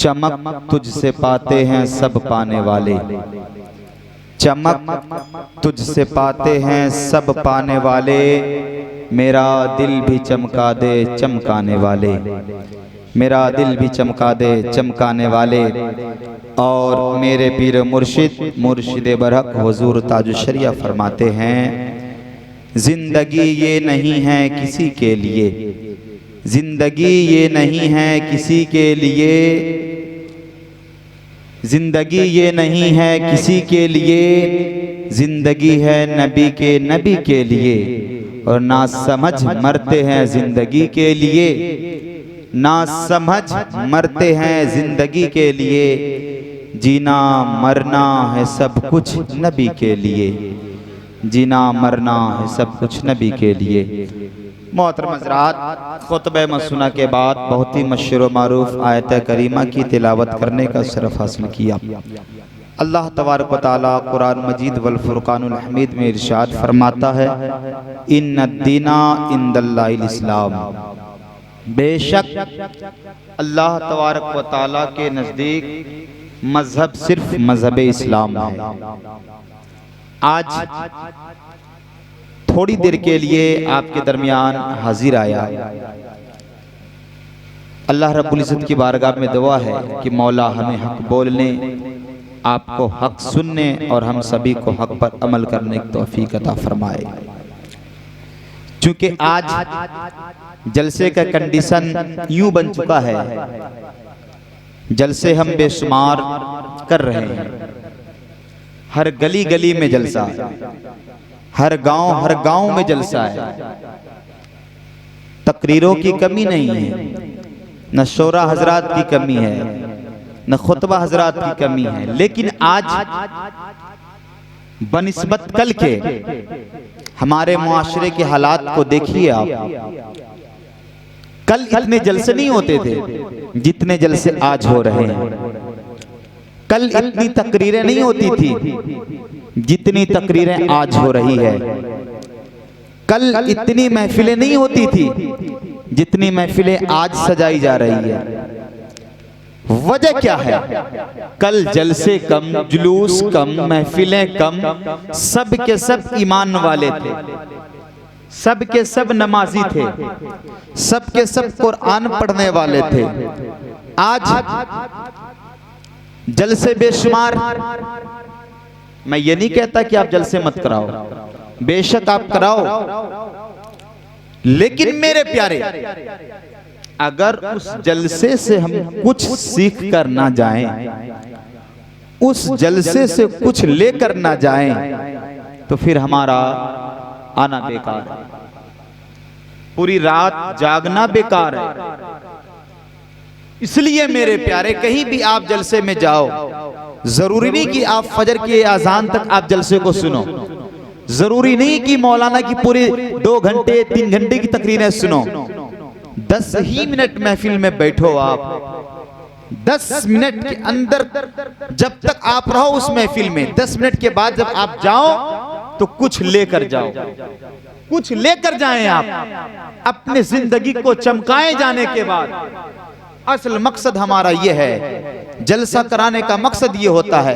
चमक तुझसे पाते हैं सब पाने वाले, चमक तुझसे पाते हैं सब पाने वाले, मेरा दिल भी चमका दे चमकाने वाले, मेरा दिल भी चमका दे चमकाने वाले। और मेरे पीर मुर्शिद मुर्शिद बरहक हुजूर ताजुश्शरिया फरमाते हैं, जिंदगी ये नहीं है किसी के लिए, जिंदगी ये नहीं है किसी के लिए, जिंदगी ये नहीं है किसी के लिए, जिंदगी है नबी के लिए। और ना समझ मरते हैं जिंदगी के लिए, ना समझ मरते हैं जिंदगी के लिए, जीना मरना है सब कुछ नबी के लिए, जीना मरना है सब कुछ नबी के लिए। मोहतरम हज़रात, खुतबे मसनूना के बाद बहुत ही मशहूर मारूफ आयत करीमा की तिलावत करने का शरफ हासिल किया। अल्लाह तबारक व तआला कुरान मजीद वल फुरकानुल हमीद में इरशाद फरमाता है, इन्नद्दीना इंदल्लाहिल इस्लाम, बेशक अल्लाह तबारक व तआला के नज़दीक मजहब सिर्फ मजहब इस्लाम है। आज थोड़ी देर के लिए आपके दरमियान हाजिर आया। अल्लाह रब्बुल इज़्ज़त की बारगाह में दुआ है कि मौला हमें हक बोलने, आपको हक सुनने और हम सभी को हक पर अमल करने की तौफीक अता फरमाए। चूंकि आज जलसे का कंडीशन यूं बन चुका है, जलसे हम बेशुमार कर रहे हैं, हर गली गली में जलसा, हर गांव में जलसा है। तकरीरों की कमी नहीं है, न शोरा हजरात की कमी है, न खुतबा हजरात की कमी है। लेकिन आज बनिस्बत कल के हमारे मुआशरे के हालात को देखिए आप। कल इतने जलसे नहीं होते थे जितने जलसे आज हो रहे हैं। कल इतनी तकरीरें नहीं होती थी जितनी तकरीरें आज हो रही है। कल इतनी महफिलें नहीं होती थी जितनी महफिलें आज सजाई जा रही है। वजह क्या है? कल जलसे कम, जुलूस कम, महफिलें कम, सब के सब ईमान वाले थे, सब के सब नमाजी थे, सब के सब कुरान पढ़ने वाले थे। आज जलसे बेशुमार। मैं ये नहीं कहता कि आप जलसे मत कराओ, बेशक आप कराओ, लेकिन मेरे प्यारे, अगर उस जलसे से हम कुछ सीख कर ना जाएं, उस जलसे से कुछ लेकर ना जाएं, तो फिर हमारा आना बेकार है, पूरी रात जागना बेकार है। इसलिए मेरे प्यारे, कहीं भी आप जलसे में जाओ, जरूरी नहीं कि आप फजर के आजान तक आप जलसे को सुनो, जरूरी नहीं कि मौलाना की पूरी 2 घंटे 3 घंटे की तकरीरें सुनो। 10 ही मिनट महफिल में बैठो आप, 10 मिनट के अंदर जब तक आप रहो उस महफिल में, 10 मिनट के बाद जब आप जाओ तो कुछ लेकर जाओ, कुछ लेकर जाएं आप अपने जिंदगी को चमकाए जाने के बाद। असल मकसद हमारा ये है, जलसा कराने का मकसद ये होता है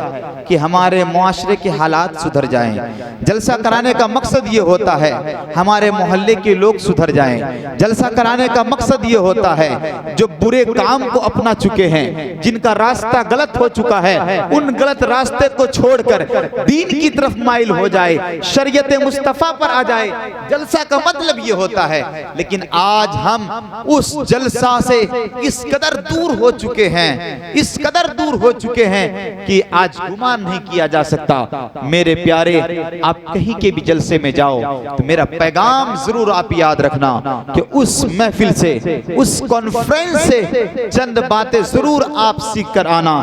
कि हमारे मुआशरे के हालात सुधर जाएं। जलसा कराने का मकसद ये होता है हमारे मोहल्ले के लोग सुधर जाएं। जलसा कराने का मकसद ये होता है जो बुरे काम को अपना चुके हैं, जिनका रास्ता गलत हो चुका है, उन गलत रास्ते को छोड़कर दीन की तरफ माइल हो जाए, शरीयत मुस्तफा पर आ जाए। जलसा का मतलब ये होता है। लेकिन आज हम उस जलसा से इस कदर दूर हो चुके हैं, इस कदर दूर हो चुके हैं कि आज गुमान नहीं किया जा सकता। मेरे प्यारे, आप कहीं के भी जलसे में जाओ तो मेरा पैगाम जरूर आप याद रखना कि उस महफिल से, उस कॉन्फ्रेंस से चंद बातें जरूर आप सीख कर आना।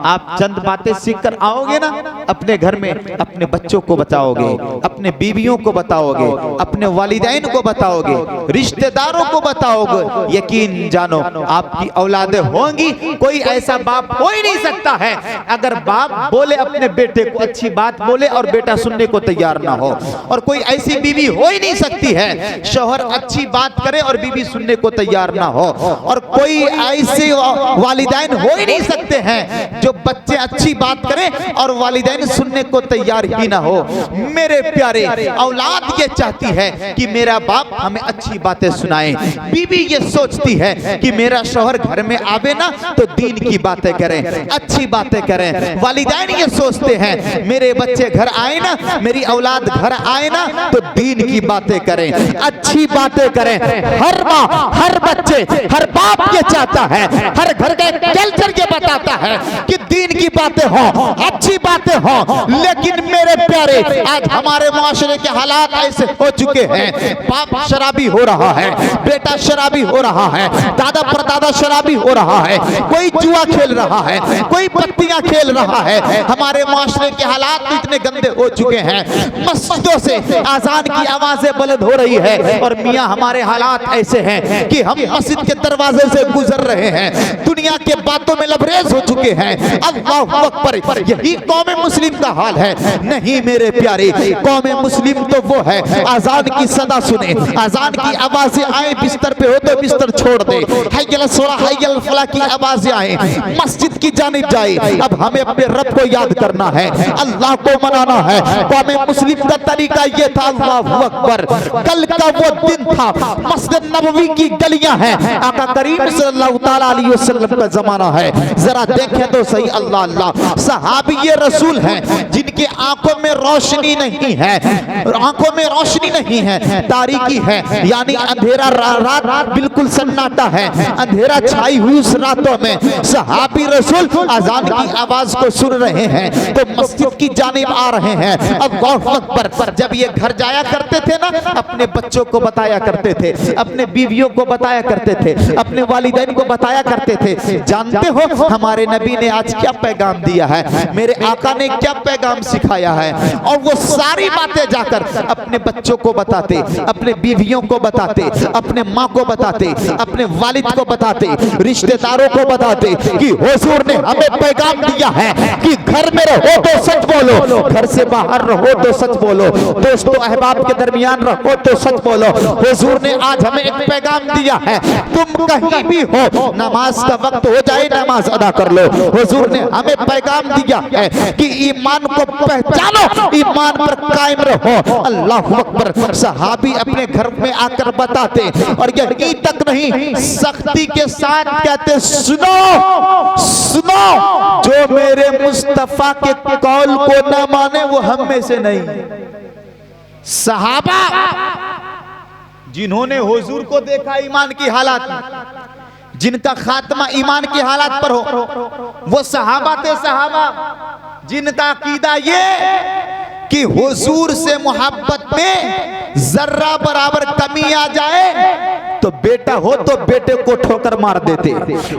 आप चंद बातें सीख कर आओगे ना, अपने घर में अपने बच्चों को बताओगे, अपने बीवियों को बताओगे, अपने वालिदैन को बताओगे, रिश्तेदारों को बताओगे। यकीन जानो आपकी औलादें होंगी। कोई ऐसा बाप हो ही नहीं सकता है, अगर बाप बोले अपने बेटे को अच्छी बात बोले और बेटा सुनने को तैयार ना हो। और कोई ऐसी बीवी हो ही नहीं सकती है शौहर अच्छी बात करे और बीवी सुनने को तैयार ना हो। और कोई ऐसे वालिदैन हो ही नहीं सकते हैं जो बच्चे अच्छी बात करें और वालिदैन सुनने को तैयार ही ना हो। मेरे प्यारे, औलाद ये चाहती है कि मेरा बाप हमें अच्छी बातें सुनाए। बीवी ये सोचती है कि मेरा शौहर घर में आवे ना तो दीन की बातें करें, अच्छी बातें करें। वालिदैन ये सोचते हैं मेरे बच्चे घर आए ना, मेरी औलाद घर आए ना तो दीन की बातें करें, अच्छी बातें करें। हर माँ, हर बच्चे, हर बाप ये चाहता है, हर घर का कल्चर ये बताता है कि दीन की बातें हो, अच्छी बातें हो। लेकिन मेरे प्यारे, आज हमारे मुआशरे के हालात ऐसे हो चुके हैं, बाप शराबी हो रहा है, बेटा शराबी हो रहा है, दादा परदादा शराबी हो रहा है, कोई जुआ खेल रहा है, कोई पत्तियां खेल रहा है। हमारे मुआशरे के हालात इतने गंदे हो चुके हैं, मस्जिदों से आजान की आवाजें बुलंद हो रही है और मियां हमारे हालात ऐसे हैं कि हम मस्जिद के दरवाजे से गुजर रहे हैं, दुनिया के बातों में लबरेज हो चुके हैं। अल्लाहु अकबर, यही कौम मुस्लिम का हाल है। नहीं मेरे प्यारे, कौम मुस्लिम तो वो है आजान की सदा सुने, आजान की आवाजें आए, बिस्तर पे हो तो बिस्तर छोड़ दे, हय्यल सोला हय्यल फला की आवाजें आए, मस्जिद की जानिब जाए। अब हमें अपने रब को याद करना है, अल्लाह को मनाना है। कौम मुस्लिम का तरीका ये था, अल्लाहु अकबर। कल का वो दिन था, मस्जिद नबवी की गलियां हैं, आका करीम सल्लल्लाहु तआला अलैहि वसल्लम का जमाना है। जरा देखें तो सही, अल्लाह अल्लाह, सहाबी ये रसूल हैं जिनके आंखों में रोशनी नहीं है, आंखों में रोशनी नहीं है, तारीकी है, यानी अंधेरा, रात बिल्कुल सन्नाटा है, अंधेरा छाई हुई उस रातों में सहाबी रसूल अजान की आवाज को सुन रहे हैं तो मस्जिद की जानिब आ रहे हैं। अल्लाहु अकबर। जब ये घर जाया करते थे ना, अपने बच्चों को बताया करते थे, अपने बीवियों को बताया करते थे, अपने वालिदैन को बताया करते थे। जानते हो हमारे नबी ने आज क्या पैगाम दिया है, मेरे आका ने क्या पैगाम सिखाया है? और वो सारी बातें जाकर अपने बच्चों को बताते, अपने बीवियों को बताते, अपने माँ को बताते, अपने वालिद को बताते, रिश्तेदारों को बताते कि हुजूर ने हमें पैगाम दिया है कि घर में रहो तो सच बोलो, घर से बाहर रहो तो सच बोलो, दोस्तों अहबाब के दरमियान रहो तो सच बोलो। हुजूर ने आज हमें एक पैगाम दिया है, तुम कहीं भी हो, नमाज का वक्त हो जाए नमाज अदा कर लो। हुजूर ने हमें पैगाम दिया है कि ईमान को पहचानो, ईमान पर कायम रहो। अल्लाहु अकबर। सहाबी अपने घर में आकर बताते और यही तक नहीं, सख्ती के साथ कहते, सुनो सुनो, जो मेरे मुस्तफा के कौल को न माने वो हम में से नहीं। सहाबा जिन्होंने हुजूर को देखा ईमान की हालात में, जिनका खात्मा ईमान की हालात पर हो, वो सहाबा थे। सहाबा जिनका अकीदा ये कि हुजूर से मोहब्बत में जर्रा बराबर कमी आ जाए तो बेटा हो तो बेटे को ठोकर मार देते,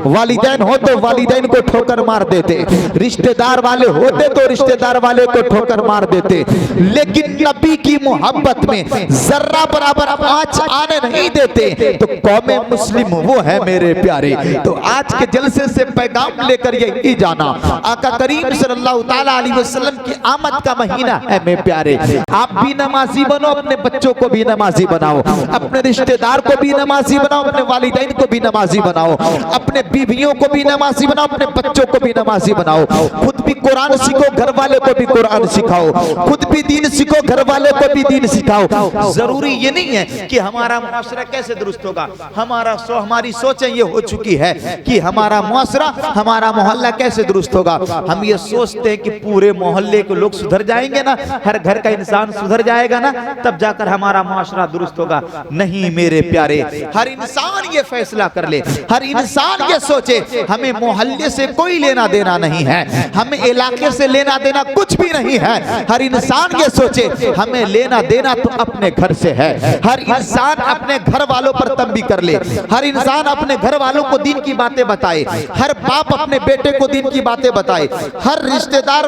वालिदैन हो तो वालिदैन को ठोकर मार देते, रिश्तेदार वाले होते तो रिश्तेदार वाले को ठोकर मार देते। लेकिन नबी की मोहब्बत में जर्रा बराबर आंच आने नहीं देते। तो कौम मुस्लिम वो है मेरे प्यारे। तो आज के जलसे से पैगाम लेकर यही जाना, आका करीम सल्लल्लाहु तआला अलैहि वसल्लम की आमद का महीना है मेरे प्यारे। आप भी नमाजी बनो, अपने बच्चों को भी नमाजी बनाओ, अपने रिश्तेदार को भी नमाजी बनाओ, अपने वालिदैन को भी नमाजी बनाओ, अपने बीवियों को भी नमाजी बनाओ, अपने बच्चों को भी नमाजी बनाओ। खुद भी कुरान सीखो, घर वाले को भी कुरान सिखाओ, खुद भी दीन सीखो, घर वाले को भी दीन सिखाओ। जरूरी ये नहीं है कि हमारा मुआशरा कैसे दुरुस्त होगा, हमारी सोचें ये हो चुकी है कि हमारा मुआशरा, हमारा मोहल्ला कैसे दुरुस्त होगा। हम ये सोचते हैं कि पूरे मोहल्ले के लोग सुधर जाएंगे ना, हर घर का इंसान सुधर जाएगा ना, तब जाकर हमारा मुआशरा दुरुस्त होगा। नहीं मेरे प्यारे, हर इंसान ये फैसला कर ले, हर इंसान ये सोचे हमें मोहल्ले से कोई लेना देना नहीं है, हमें इलाके से लेना देना कुछ भी नहीं है। हर इंसान ये सोचे हमें लेना देना तो अपने घर से है। हर इंसान अपने घर वालों पर तंबी कर ले, हर इंसान अपने घर वालों को दीन की बातें बताए, हर बाप अपने बेटे को दीन की बातें बताए, हर रिश्तेदार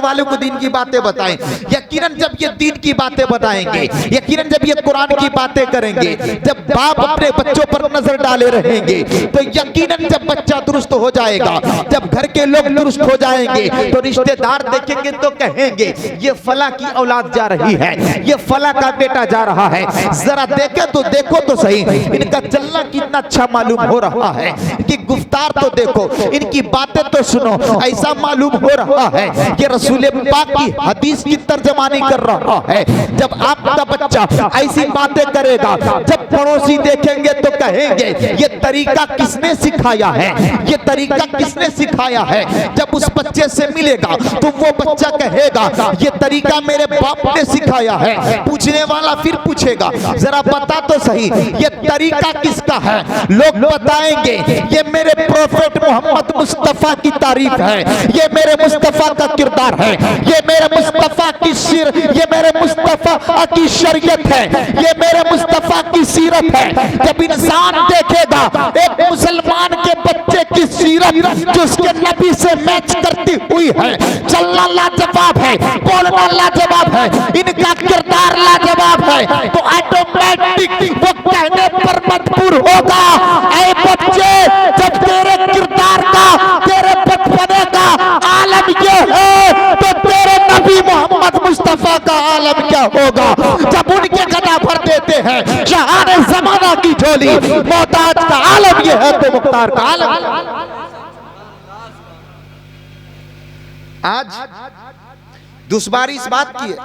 वाले को दीन की बातें बताएं। यकीनन जब ये दीन की बातें बताएंगे, यकीनन जब ये कुरान की बातें करेंगे, जब बाप अपने बच्चों पर नजर डाले रहेंगे तो यकीनन जब बच्चा दुरुस्त हो जाएगा, जब घर के लोग दुरुस्त हो जाएंगे तो रिश्तेदार देखेंगे तो कहेंगे ये फला की औलाद जा रही है, ये फला का बेटा जा रहा है, जरा देखे तो देखो तो सही, इनका चलना कितना अच्छा मालूम हो रहा है, इनकी गुफ्तार तो देखो, इनकी बातें तो सुनो, ऐसा मालूम हो रहा है ये रसूल पाक की हदीस की तर्जमानी कर रहा है। जब आपका बच्चा ऐसी बातें करेगा, जब पड़ोसी देखेंगे तो कहेंगे ये तरीका किसने सिखाया है, ये तरीका किसने सिखाया है। जब उस बच्चे से मिलेगा तो वो बच्चा कहेगा ये तरीका मेरे बाप ने सिखाया है। पूछने वाला फिर पूछेगा जरा बता तो सही ये तरीका किसका है, लोग बताएंगे ये मेरे प्रोफेट मोहम्मद मुस्तफा की तारीफ है, ये मेरे मुस्तफा का किरदार है, ये मेरे मुस्तफा की सिर, ये मेरे मुस्तफा की शरीयत है, ये मेरे मुस्तफा की सीरत है। जब इंसान देखेगा एक मुसलमान के बच्चे की सीरत जो उसके नबी से मैच करती हुई है, चलना लाजवाब है, बोलना लाजवाब है, इनका किरदार लाजवाब है, तो ऑटोमेटिक वो कहने पर मजबूर होगा ऐ बच्चे जब तेरे किरदार का, तेरे बचपने का आलम ये है तो तेरे नबी मोहम्मद मुस्तफा का आलम क्या होगा। जब उनके गदा भर देते हैं शहान जमाना की झोली, मोहताज का आलम ये है तो मुख्तार का आलम। आज दुश्वारी इस बात की है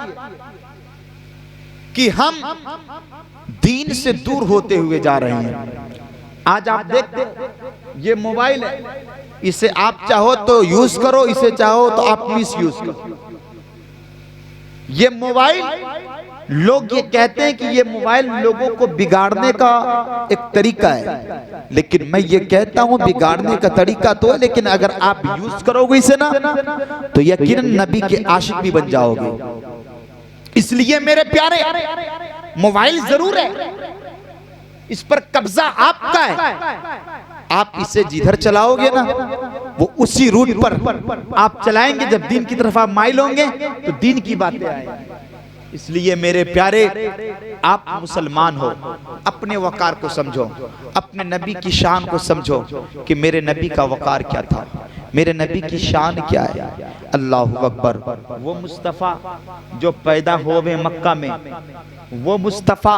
कि हम दीन से दूर होते हुए जा रहे हैं। आज आप देखते ये मोबाइल है, इसे आप चाहो तो यूज करो, इसे चाहो तो आप मिस यूज करो। ये मोबाइल लोग ये कहते हैं कि ये मोबाइल लोगों को बिगाड़ने का एक तरीका है, लेकिन मैं ये कहता हूं बिगाड़ने का तरीका तो है, लेकिन अगर आप यूज करोगे इसे ना तो यकीनन नबी के आशिक भी बन जाओगे। इसलिए मेरे प्यारे मोबाइल जरूर है, इस पर कब्जा आपका है, आप इसे जिधर चलाओगे ना वो उसी रूट पर आप चलाएंगे। जब दीन की तरफ आप माइल होंगे तो दीन की बातें आएंगी। इसलिए मेरे प्यारे आप मुसलमान हो, अपने वकार को समझो, अपने नबी की शान को समझो कि मेरे नबी का वकार क्या था, मेरे नबी की शान क्या है। अल्लाहु अकबर। वो मुस्तफ़ा जो पैदा हुए मक्का में, वो मुस्तफ़ा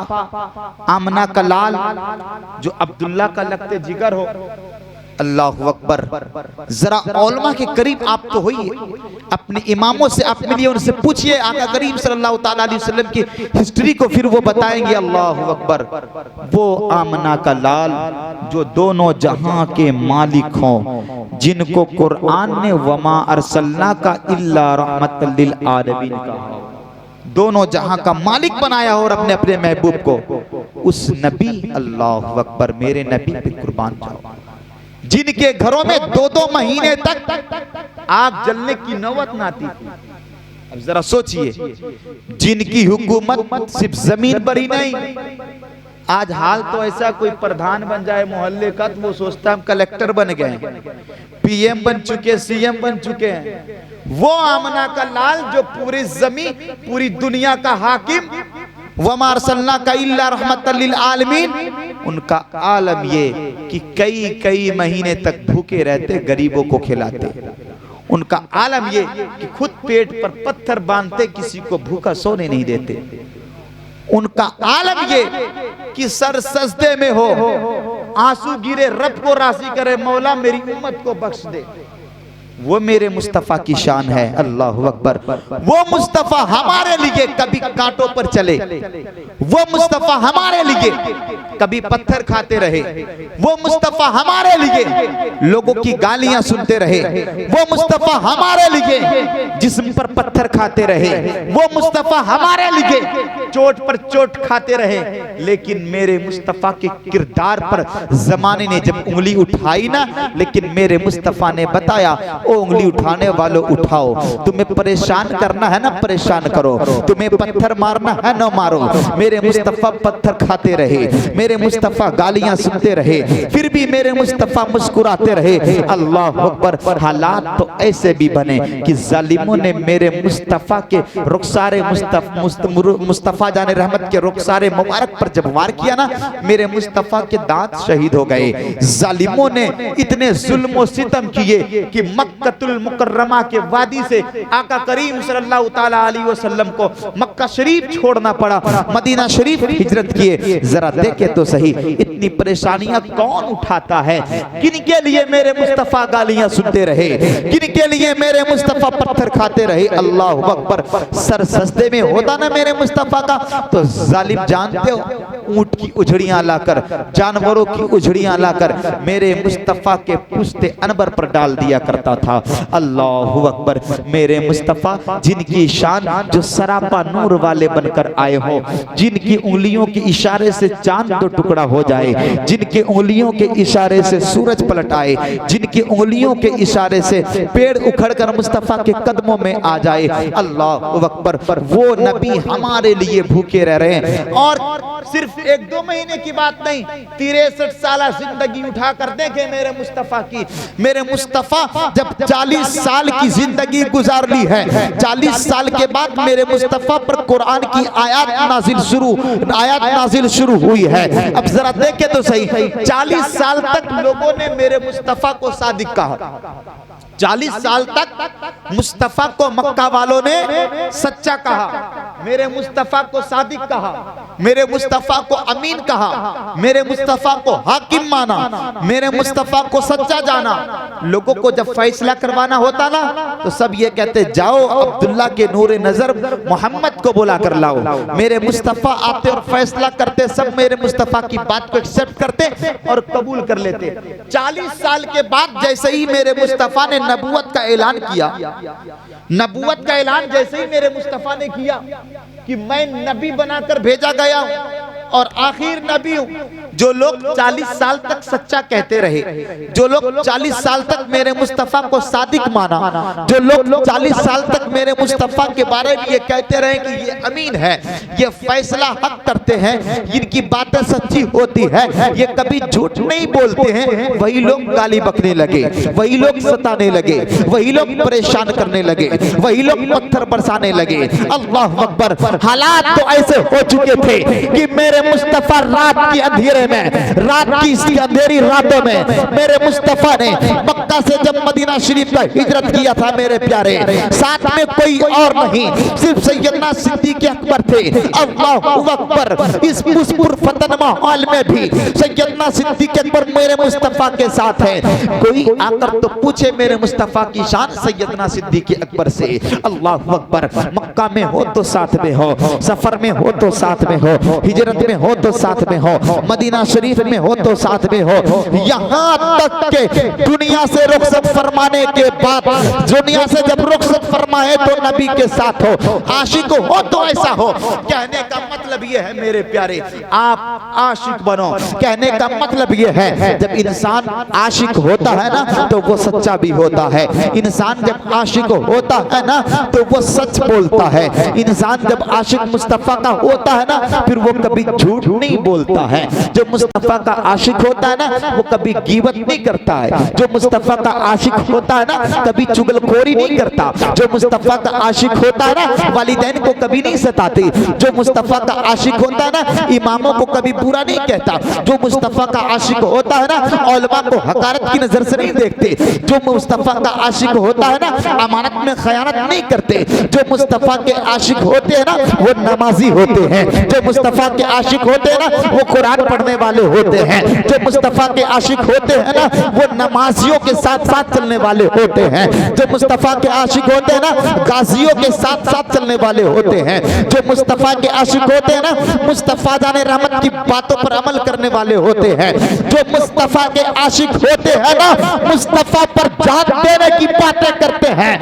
आमना का लाल जो अब्दुल्ला का लगते जिगर हो। अल्लाहु अकबर। जरा औलमा के करीब आप तो होइए, अपने इमामों से आप मिलिए, उनसे पूछिए आका करीम सल्लल्लाहु ताला अलैहि वसल्लम की हिस्ट्री को, फिर वो बताएंगे। अल्लाहु अकबर। वो आमना का लाल जो दोनों जहां के मालिक हों, जिनको कुरान ने वमा अरसलना का इल्ला रहमतल लिल आलमीन कहा, दोनों जहां का मालिक बनाया और अपने अपने महबूब को, उस नबी अल्लाहु अकबर मेरे नबी पे कुर्बान जाओ, जिनके घरों में 2-2 महीने तक आग जलने की नौबत ना आती थी। अब जरा सोचिए, जिनकी हुकूमत सिर्फ जमीन पर ही नहीं, आज हाल तो ऐसा कोई प्रधान बन जाए मोहल्ले का तो वो सोचता हम कलेक्टर बन गए, पीएम बन चुके, सीएम बन चुके हैं। वो आमना का लाल जो पूरी जमीन, पूरी दुनिया का हाकिम, वमा अरसलना का इल्ला रहमतल लिल आलमीन, उनका आलम ये कि कई कई महीने तक भूखे रहते, गरीबों को खिलाते। उनका आलम ये कि खुद पेट पर पत्थर बांधते, किसी को भूखा सोने नहीं देते। उनका आलम ये कि सर सजदे में हो, आंसू गिरे, रब को राजी करे, मौला मेरी उम्मत को बख्श दे। वो मेरे मुस्तफ़ा की शान है। अल्लाहु अकबर। वो मुस्तफ़ा हमारे लिए कभी कांटों पर चले, वो मुस्तफ़ा हमारे लिए कभी पत्थर खाते रहे, वो मुस्तफ़ा हमारे लिए लोगों की गालियां सुनते रहे, वो मुस्तफ़ा हमारे लिए जिस्म पर पत्थर खाते रहे, वो मुस्तफ़ा हमारे लिए चोट पर चोट खाते रहे। लेकिन मेरे मुस्तफ़ा के किरदार पर जमाने ने जब उंगली उठाई ना, लेकिन मेरे मुस्तफ़ा ने बताया ओ उंगली उठाने वालों उठाओ, तुम्हें परेशान करना है ना परेशान करो, तुम्हें पत्थर मारना है ना मारो। मेरे मुस्तफा पत्थर खाते रहे, मेरे मुस्तफा गालियां सुनते रहे, फिर भी मेरे मुस्तफा मुस्कुराते रहे। अल्लाह अकबर। हालात तो ऐसे भी बने कि जालिमों ने मेरे मुस्तफा के रुखसारे मुस्तफा जाने रहमत के रुखसारे मुबारक पर जब वार किया ना, मेरे मुस्तफा के दांत शहीद हो गए। जालिमों ने इतने जुल्म और सितम किए कि मक्कतुल मुकर्रमा के वादी से आका करीम सल्लल्लाहु ताला अलैहि वसल्लम को मक्का शरीफ छोड़ना पड़ा, मदीना शरीफ हिजरत किए। जरा देखे तो सही, इतनी परेशानियां कौन उठाता है? किनके लिए मेरे मुस्तफा गालियां सुनते रहे, किनके लिए मेरे मुस्तफा पत्थर खाते रहे। अल्लाह अकबर। सर सजदे में होता ना मेरे मुस्तफा का, तो जालिम जानते हो ऊंट की उजड़ियां लाकर, जानवरों की उजड़ियां लाकर मेरे मुस्तफा के पुश्ते अनबर पर डाल दिया करता था। अल्लाह अकबर। मेरे मुस्तफा जिनकी शान जो सरापा नूर वाले बनकर आए हो, जिनकी उंगलियों के इशारे से चांद तो टुकड़ा हो जाए, जिनके उंगलियों के इशारे से सूरज पलट आए, जिनकी उंगलियों के इशारे से पेड़ उखड़कर मुस्तफा के कदमों में आ जाए। अल्लाह अकबर। वो नबी हमारे लिए भूखे रह रहे हैं। और सिर्फ 1-2 महीने की बात नहीं, 63 साल जिंदगी उठा कर देखे मेरे मुस्तफा की। मेरे मुस्तफा जब 40 साल की जिंदगी गुजार ली है, 40 साल के बाद मेरे मुस्तफा पर कुरान की आयत नाजिल शुरू हुई है। अब जरा देखे तो सही, 40 साल तक लोगों ने मेरे मुस्तफा को सादिक कहा, 40 साल तक मुस्तफा को मक्का वालों ने सच्चा कहा, मेरे मुस्तफा को सादिक कहा, मेरे मुस्तफा को अमीन कहा, मेरे मुस्तफा को हाकिम माना, मेरे मुस्तफा को सच्चा जाना। लोगों को जब फैसला करवाना होता ना, तो सब ये कहते जाओ अब्दुल्ला के नूरे नजर मोहम्मद को बुला कर लाओ। मेरे मुस्तफा आते और फैसला करते, सब मेरे मुस्तफा की बात को एक्सेप्ट करते और कबूल कर लेते। 40 साल के बाद जैसे ही मेरे मुस्तफा ने नबूवत का ऐलान किया, नबूवत का ऐलान जैसे ही मेरे मुस्तफा ने किया कि मैं नबी बनाकर भेजा गया हूं और आखिर नबी हूं। जो लोग 40 साल तक सच्चा कहते रहे, जो लोग 40 साल तक मेरे मुस्तफा को सादिक माना, जो लोग 40 साल तक मेरे मुस्तफा के बारे में ये कहते रहे कि ये अमीन है, ये फैसला हक करते हैं, इनकी बातें सच्ची होती है, ये कभी झूठ नहीं बोलते हैं, वही लोग गाली बकने लगे, वही लोग सताने लगे, वही लोग परेशान करने लगे, वही लोग पत्थर बरसाने लगे। अल्लाह अकबर। हालात तो ऐसे हो चुके थे कि मेरे मुस्तफा रात की अंधेरे में, रात की इसकी अंधेरी रातों में मेरे मुस्तफा ने मक्का से जब मदीना शरीफ का हिजरत किया था मेरे प्यारे, साथ में कोई और नहीं, सिर्फ सैयदना सिद्दीक अकबर थे। अल्लाह अकबर। इस पुरफतन माहौल में भी सैयदना सिद्दीक अकबर मेरे मुस्तफा के साथ है। कोई आकर तो पूछे मेरे मुस्तफा की शान सैयदना सिद्दीक अकबर से। अल्लाह अकबर। मक्का में हो तो साथ में हो, सफर में हो तो साथ में हो, हिजरत में हो तो साथ में हो, मदीना शरीफ में हो तो साथ में हो, यहाँ तक के दुनिया से रुखसत फरमाने के बाद, दुनिया से जब रुखसत फरमाए तो नबी के साथ हो, आशिक हो तो ऐसा हो। कहने का मतलब ये है मेरे प्यारे, आप आशिक बनो। कहने का मतलब ये है जब इंसान आशिक होता है ना तो वो सच्चा भी होता है। इंसान जब आशिक होता है ना तो वो सच बोलता है। इंसान जब आशिक मुस्तफा का होता है ना फिर वो कभी झूठ नहीं बोलता है। जो मुस्तफा का आशिक होता है ना वो कभी गीबत नहीं करता है। जो मुस्तफा का आशिक होता है ना कभी चुगलखोरी नहीं करता। जो मुस्तफा का आशिक होता है ना वालिदैन को कभी नहीं सताते। जो मुस्तफा का आशिक होता है ना इमामों को कभी बुरा नहीं कहता। जो मुस्तफा का आशिक होता है ना उलमा को हकारत की नजर से नहीं देखते। जो मुस्तफा का आशिक होता है ना अमानत में खयानत नहीं करते। जो मुस्तफा के आशिक होते हैं ना वो नमाजी होते हैं। जो मुस्तफा के आशिक होते हैं ना वो कुरान पढ़ने वाले होते हैं। जो मुस्तफा के आशिक होते हैं ना वो नमाजियों के साथ साथ चलने वाले होते हैं। जो मुस्तफा के आशिक होते हैं ना गाजियों के साथ साथ चलने वाले होते हैं। जो मुस्तफा के आशिक होते हैं ना मुस्तफा जाने रहमत की बातों पर अमल करने वाले होते हैं। जो मुस्तफा के आशिक होते हैं ना मुस्तफा पर जान देने की बातें करते हैं।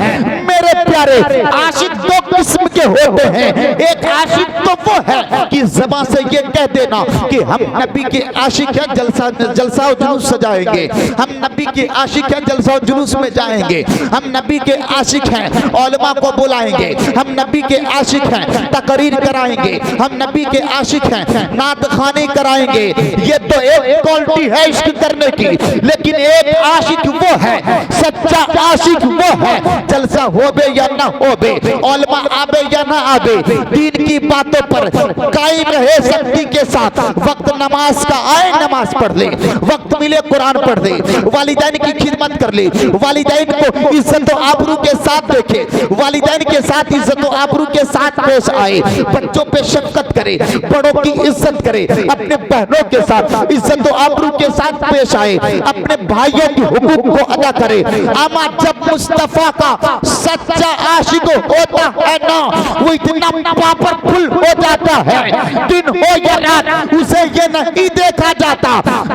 मेरे प्यारे आशिक दो किस्म के होते हैं। एक आशिक तो वो है कि ज़बान से ये कह देना कि हम नबी के आशिक हैं, जलसा और जुलूस सजाएंगे, हम नबी के आशिक हैं, जलसा और जुलूस में जाएंगे, हम नबी के आशिक हैं, उलमा को बुलाएंगे, हम नबी के आशिक हैं, तकरीर कराएंगे, हम नबी के आशिक हैं, नात खाने कराएंगे। ये तो एक क्वालिटी है इश्क करने की, लेकिन एक आशिक वो है, सच्चा आशिक वो है, जलसा होबे या ना होबे, उलमा आबे या ना आबे, दीन की बातों पर कायम रहे सख्ती के साथ। वक्त नमाज का आए नमाज पढ़ ले, वक्त मिले कुरान पढ़ ले, वालिदैन की खिदमत कर ले, वालिदैन को इज्जत और आबरू के साथ देखे, वालिदैन के साथ इज्जत और आबरू के साथ पेश आए, बच्चों पे शफकत करे, बड़ों की इज्जत करे, अपने बहनों के साथ इज्जत और आबरू के साथ पेश आए, अपने भाइयों की हुकूक को अदा करे। अमा जब मुस्तफा का सच्चा आशिक होता है ना, वो इतना पावरफुल हो जाता है, दिन हो या रात उसे ये नहीं देखा जाता,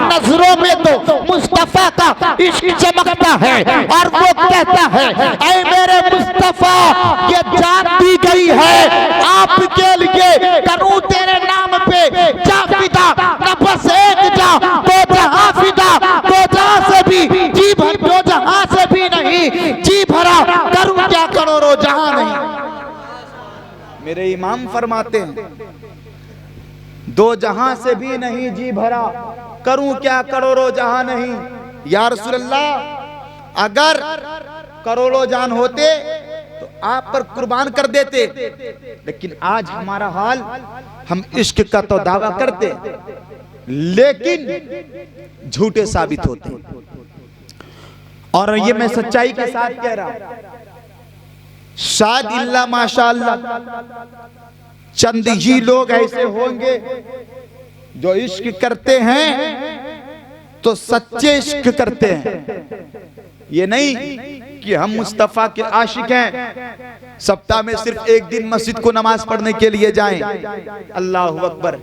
नजरों में तो मुस्तफा का इश्क चमकता है और वो कहता है, ऐ मेरे मुस्तफा ये जान दी गई है आपके लिए, करूं तेरे नाम पे जा फिदा, न बस एक जा दो जहां फिदा, दो जहां से भी जी भर, दो जहां से भी नहीं जी भरा, करूं क्या करोड़ों जहां नहीं। मेरे इमाम फरमाते हैं, दो जहां से भी नहीं जी भरा, करूं क्या करोड़ों जहां नहीं। या रसूल अल्लाह, अगर करोड़ों जान होते तो आप पर कुर्बान कर देते, लेकिन आज हमारा हाल, हम इश्क का तो दावा करते लेकिन झूठे साबित होते। और ये मैं सच्चाई के साथ कह रहा हूं, शायद इल्ला माशाअल्लाह चंद ही लोग ऐसे होंगे जो इश्क करते हैं तो सच्चे इश्क करते हैं। ये नहीं कि हम मुस्तफा के आशिक हैं, सप्ताह में सिर्फ एक दिन मस्जिद को नमाज पढ़ने के लिए जाएं। अल्लाहु अकबर,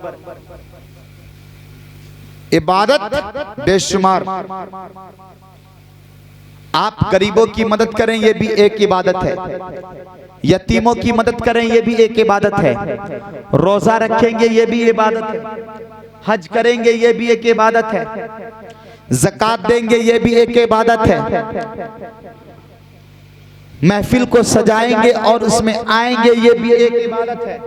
इबादत बेशुमार। आप गरीबों की मदद करें, ये भी एक इबादत है। यतीमों की मदद करें, ये भी एक इबादत है। रोजा रखेंगे, ये भी इबादत है। हज करेंगे, ये भी एक इबादत है। ज़कात देंगे, ये भी एक इबादत है। महफिल को सजाएंगे और उसमें आएंगे, ये भी एक इबादत है।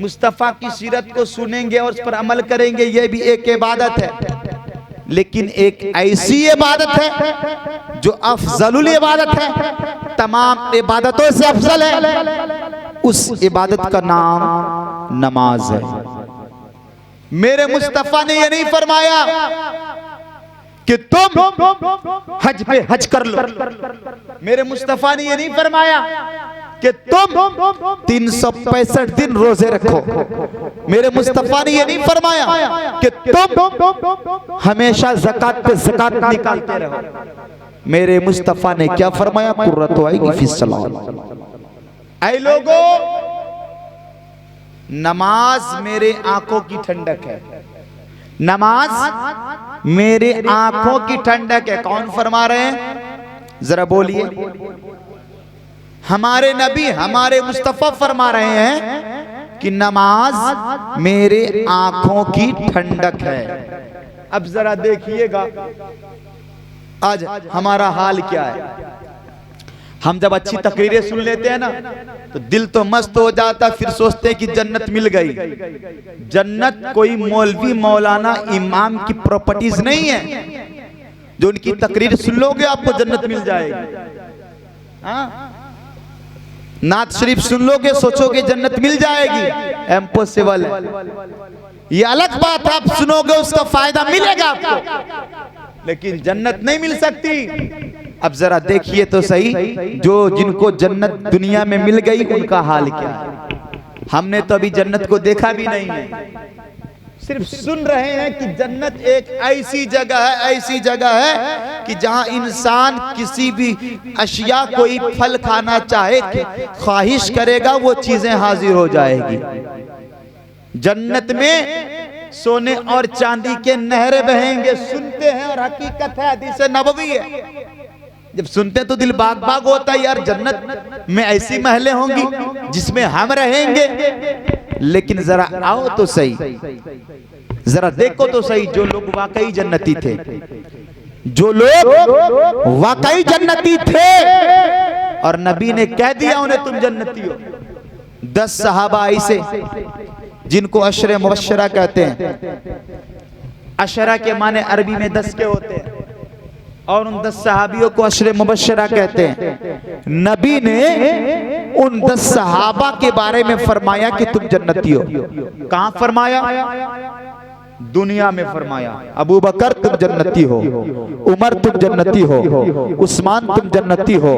मुस्तफ़ा की सीरत को सुनेंगे और उस पर अमल करेंगे, ये भी एक इबादत है। लेकिन एक ऐसी इबादत है जो अफजलुल इबादत है, तमाम इबादतों से अफजल है, उस इबादत का नाम नमाज है। मेरे मुस्तफ़ा ने ये नहीं फरमाया कि तुम हज पे हज कर लो, मेरे मुस्तफ़ा ने ये नहीं फरमाया कि तुम 365 दिन रोजे रखो, मेरे मुस्तफ़ा ने ये नहीं फरमाया कि तुम हमेशा ज़कात पे ज़कात निकालते रहो। मेरे मुस्तफ़ा ने क्या फरमाया? कुर्रतु आएगी फी सलात। ऐ लोगों, नमाज मेरे आंखों की ठंडक है, नमाज मेरे आंखों की ठंडक है। कौन फरमा रहे हैं? जरा बोलिए। हमारे नबी, हमारे मुस्तफा फरमा रहे हैं कि नमाज मेरे आंखों की ठंडक है। अब जरा देखिएगा आज हमारा हाल क्या है। हम जब अच्छी तकरीरें सुन लेते हैं ना तो दिल तो मस्त हो जाता, फिर सोचते हैं कि जन्नत मिल गई। जन्नत कोई मौलवी मौलाना इमाम की प्रॉपर्टीज नहीं है जो उनकी तकरीर सुन लोगे आपको जन्नत मिल जाएगी। हाँ, नात शरीफ सुन लोगे सोचोगे जन्नत मिल जाएगी, इम्पॉसिबल है। ये अलग बात, आप सुनोगे उसका फायदा मिलेगा आपको, लेकिन जन्नत नहीं मिल सकती। अब जरा देखिए तो सही, जो जिनको जन्नत दुनिया में मिल गई उनका हाल क्या है। हमने तो अभी जन्नत को देखा भी नहीं है, सिर्फ सुन रहे हैं कि जन्नत एक ऐसी जगह है, ऐसी जगह है कि जहां इंसान किसी भी अशिया, कोई फल खाना चाहे, ख्वाहिश करेगा वो चीजें हाजिर हो जाएगी। जन्नत में सोने और चांदी के नहरें बहेंगे, सुनते हैं और हकीकत है, हदीस नबवी है। जब सुनते हैं तो दिल बाग बाग होता है, यार जन्नत में ऐसी महलें होंगी जिसमें हम रहेंगे। लेकिन जरा आओ तो सही, जरा देखो तो सही, जो लोग वाकई जन्नती थे, जो लोग वाकई जन्नती थे और नबी ने कह दिया उन्हें तुम जन्नती हो। 10 सहाबा ऐसे जिनको अशरे मुबश्शरा कहते हैं। अशरा के माने अरबी में 10 के होते हैं और उन 10 सहाबियों को अशरे मुबश्शरा कहते हैं। नबी ने उन 10 सहाबा के बारे में फरमाया कि तुम जन्नती हो। कहां फरमाया? दुनिया में फरमाया, अबू बकर तुम जन्नती हो, उमर तुम जन्नती हो, उस्मान तुम जन्नती हो,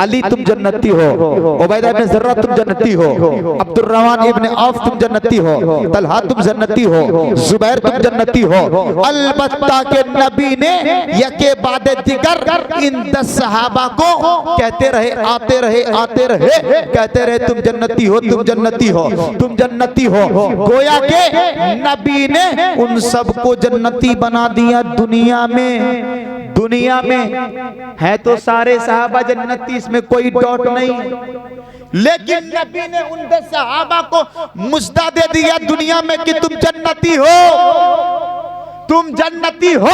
अली तुम जन्नती हो, उबैदा इब्न ज़र्रा तुम जन्नती हो, अब्दुर्रहमान इब्न औफ तुम जन्नती हो, तलहा तुम जन्नती हो, जुबैर तुम जन्नती हो। अलबत्ता के नबी ने यके बाद दिगर इन 10 सहाबा को कहते रहे, आते रहे, आते रहे, कहते रहे तुम जन्नती हो, तुम जन्नती हो, तुम जन्नती हो। गोया के नबी ने उन सबको जन्नती बना दिया। दुनिया में है तो सारे सहाबा जन्नती, इसमें कोई डाउट नहीं, लेकिन नबी ने उन 10 सहाबा को मुजदा दे दिया दुनिया में कि तुम जन्नती हो, तुम जन्नती हो।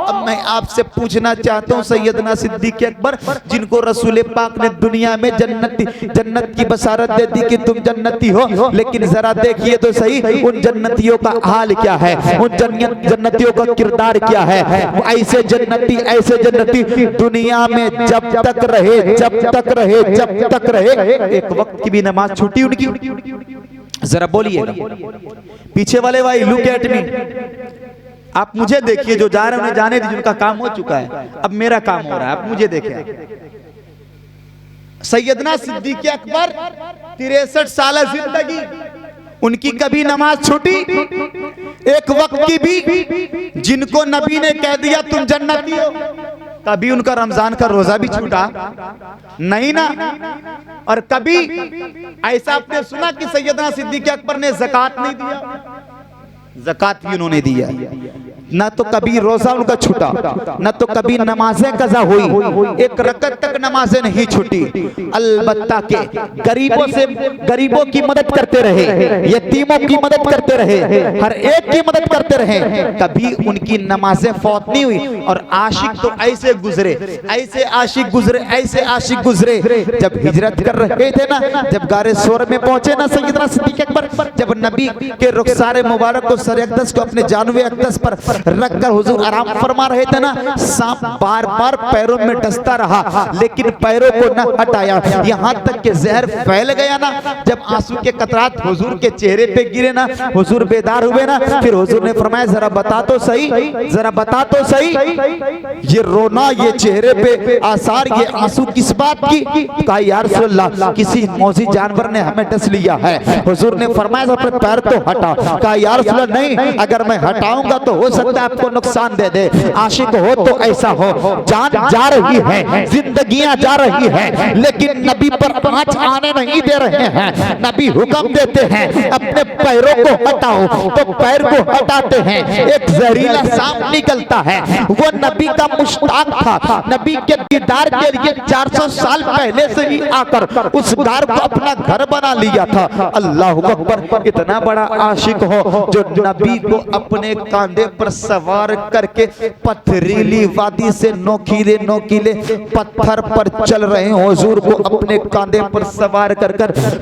अब मैं आपसे पूछना चाहता हूं, सैयदना सिद्दीक अकबर जिनको रसूल पाक ने दुनिया में जन्नत की बशारत दे दी कि तुम जन्नती हो, लेकिन जरा देखिए तो सही उन जन्नतियों का हाल क्या है, उन जन्नतियों का किरदार क्या है। ऐसे जन्नती दुनिया में जब तक रहे, एक वक्त की भी नमाज छूटी उनकी? जरा बोलिए, पीछे वाले भाई लुक एट मी, आप मुझे देखिए, जो जा रहे हैं उन्हें जाने दीजिए, उनका काम हो चुका है, अब मेरा काम हो रहा है, आप मुझे देखें। सैयदना सिद्दीक अकबर 63 साल जिंदगी, उनकी कभी नमाज छूटी? एक वक्त की भी जिनको नबी ने कह दिया तुम जन्नती हो, कभी उनका रमजान का रोजा भी छूटा? नहीं ना। और कभी ऐसा आपने सुना कि सैयदना सिद्दीक अकबर ने ज़कात नहीं दिया? ज़कात भी उन्होंने दिया। न तो कभी रोजा उनका छूटा, न तो कभी नमाजें कज़ा हुई, एक रकत तक नमाजें नहीं छूटी। अलबत्ता के गरीबों की मदद करते रहे, यतीमों की मदद करते रहे, हर एक की मदद करते रहे, कभी उनकी नमाजें फौत नहीं हुई। और आशिक तो ऐसे गुजरे, ऐसे आशिक गुजरे, जब हिजरत कर रहे थे ना, जब गारे सोर में पहुंचे ना सैयदना सिद्दीक अकबर, जब नबी के रुखसारे मुबारक को सर अक़दस को अपने जानवे अक़दस पर रखकर हुजूर आराम फरमा रहे थे ना, सांप बार बार पैरों में डसता रहा लेकिन पैरों को न हटाया, यहाँ तक कि जहर फैल गया ना। जब आंसू के कतरात हुजूर के चेहरे पे गिरे ना, हुजूर बेदार हुए ना, फिर हुजूर ने फरमाया जरा बता तो सही, ये रोना, ये चेहरे पे आसार, ये आंसू किस बात की? कहा या रसूलल्लाह, किसी मौजी जानवर ने हमें डस लिया है। हुजूर ने फरमाया अपने पैर तो हटा। कहा या रसूलल्लाह नहीं, अगर मैं हटाऊंगा तो हो सकता है आपको नुकसान दे दे। आशिक हो तो ऐसा हो, जान जा रही है, जिंदगियां जा रही है, लेकिन नबी पर आंच आने नहीं दे रहे हैं। नबी हुक्म देते हैं अपने पैरों को हटाओ, तो पैर को हटाते हैं, एक जहरीला सांप निकलता है। वो नबी का मुश्ताक था, नबी के दीदार के लिए 400 साल पहले से ही आकर उस गार को अपना घर बना लिया था। अल्लाहु अकबर, इतना बड़ा आशिक हो जो नबी को अपने कांधे पर सवार करके पथरीली वादी से नोकीले पत्थर पर चल रहे हो, हुजूर को अपने कांधे पर सवार कर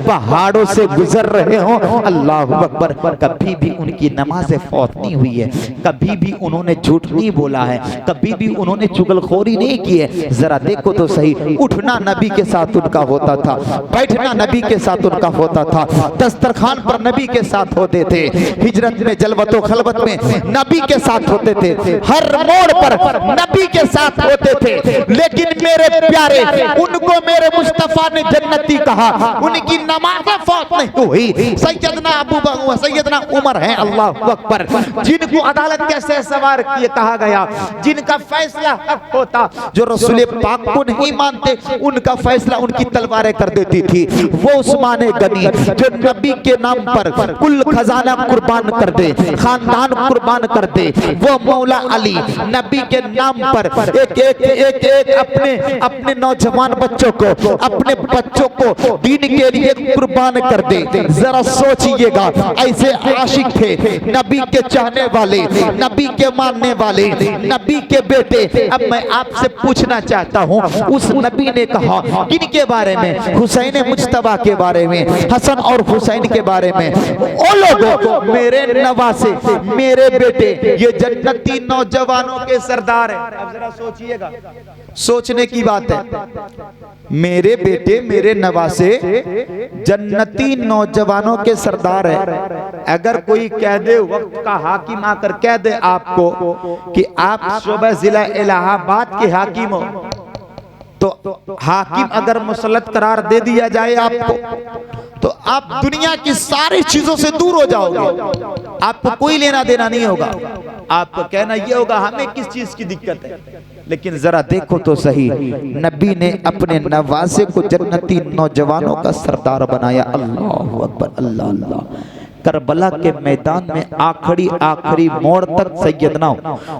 पहाड़ों से गुजर रहे हो। अल्लाहु अकबर, कभी भी उनकी नमाज़ें फौत नहीं हुई है, कभी भी उन्होंने झूठ नहीं बोला है, कभी भी उन्होंने चुगलखोरी नहीं की है। जरा देखो तो सही, उठना नबी के साथ उनका होता था, बैठना नबी के साथ उनका होता था, दस्तरखान पर नबी के साथ होते थे, हिजरत में जलवतो खलवत में नबी के साथ होते थे, हर मोड़ पर नबी के साथ होते थे। लेकिन मेरे प्यारे, उनको मेरे मुस्तफा ने जन्नती कहा, उनकी नमाज़ें फौत नहीं हुई। सैयदना अबू बकर, सैयदना उमर हैं, अल्लाहु अकबर, जिनको अदालत कैसे सवार किए कहा गया, जिनका फैसला हक होता, जो रसूल पाक को नहीं मानते उनका फैसला उनकी तलवारें कर देती थी। वो उस्मान गनी जो नबी के नाम पर कुल खजाना कुर्बान कर दे, खानदान कुर्बान कर दे, वो मौला अली नबी के नाम पर एक एक एक एक अपने नौजवान बच्चों को, अपने बच्चों को दीन के लिए कुर्बान कर दे। जरा सोचिएगा, ऐसे आशिक थे, नबी के चाहने वाले, नबी के मानने वाले, नबी के बेटे। अब मैं आपसे पूछना चाहता हूँ, उस नबी ने कहा किनके बारे में? हुसैन मुज्तबा के बारे में, हसन और हुसैन के बारे में। ओ लोगों, मेरे नवासे, मेरे बेटे, ये जन्नती नौजवानों के सरदार है। अब जरा सोचिएगा, सोचने की बात है। मेरे बेटे, मेरे नवासे जन्नती नौजवानों के सरदार है। अगर कोई कह दे, वक्त का हाकिम आकर कह दे आपको कि आप शोबा जिला इलाहाबाद के हाकिम हो, तो हाकिम अगर मुसल्लत करार दे दिया जाए आपको, तो आप दुनिया की सारी चीजों से दूर हो जाओगे। आपको कोई लेना देना नहीं होगा। आपको कहना यह होगा हमें किस चीज की दिक्कत है। लेकिन जरा देखो तो सही, नबी ने अपने नवासे को जन्नती नौजवानों का सरदार बनाया। अल्लाह अकबर, अल्लाह अल्लाह। करबला के मैदान में आखिरी मोड़ तक सैयदना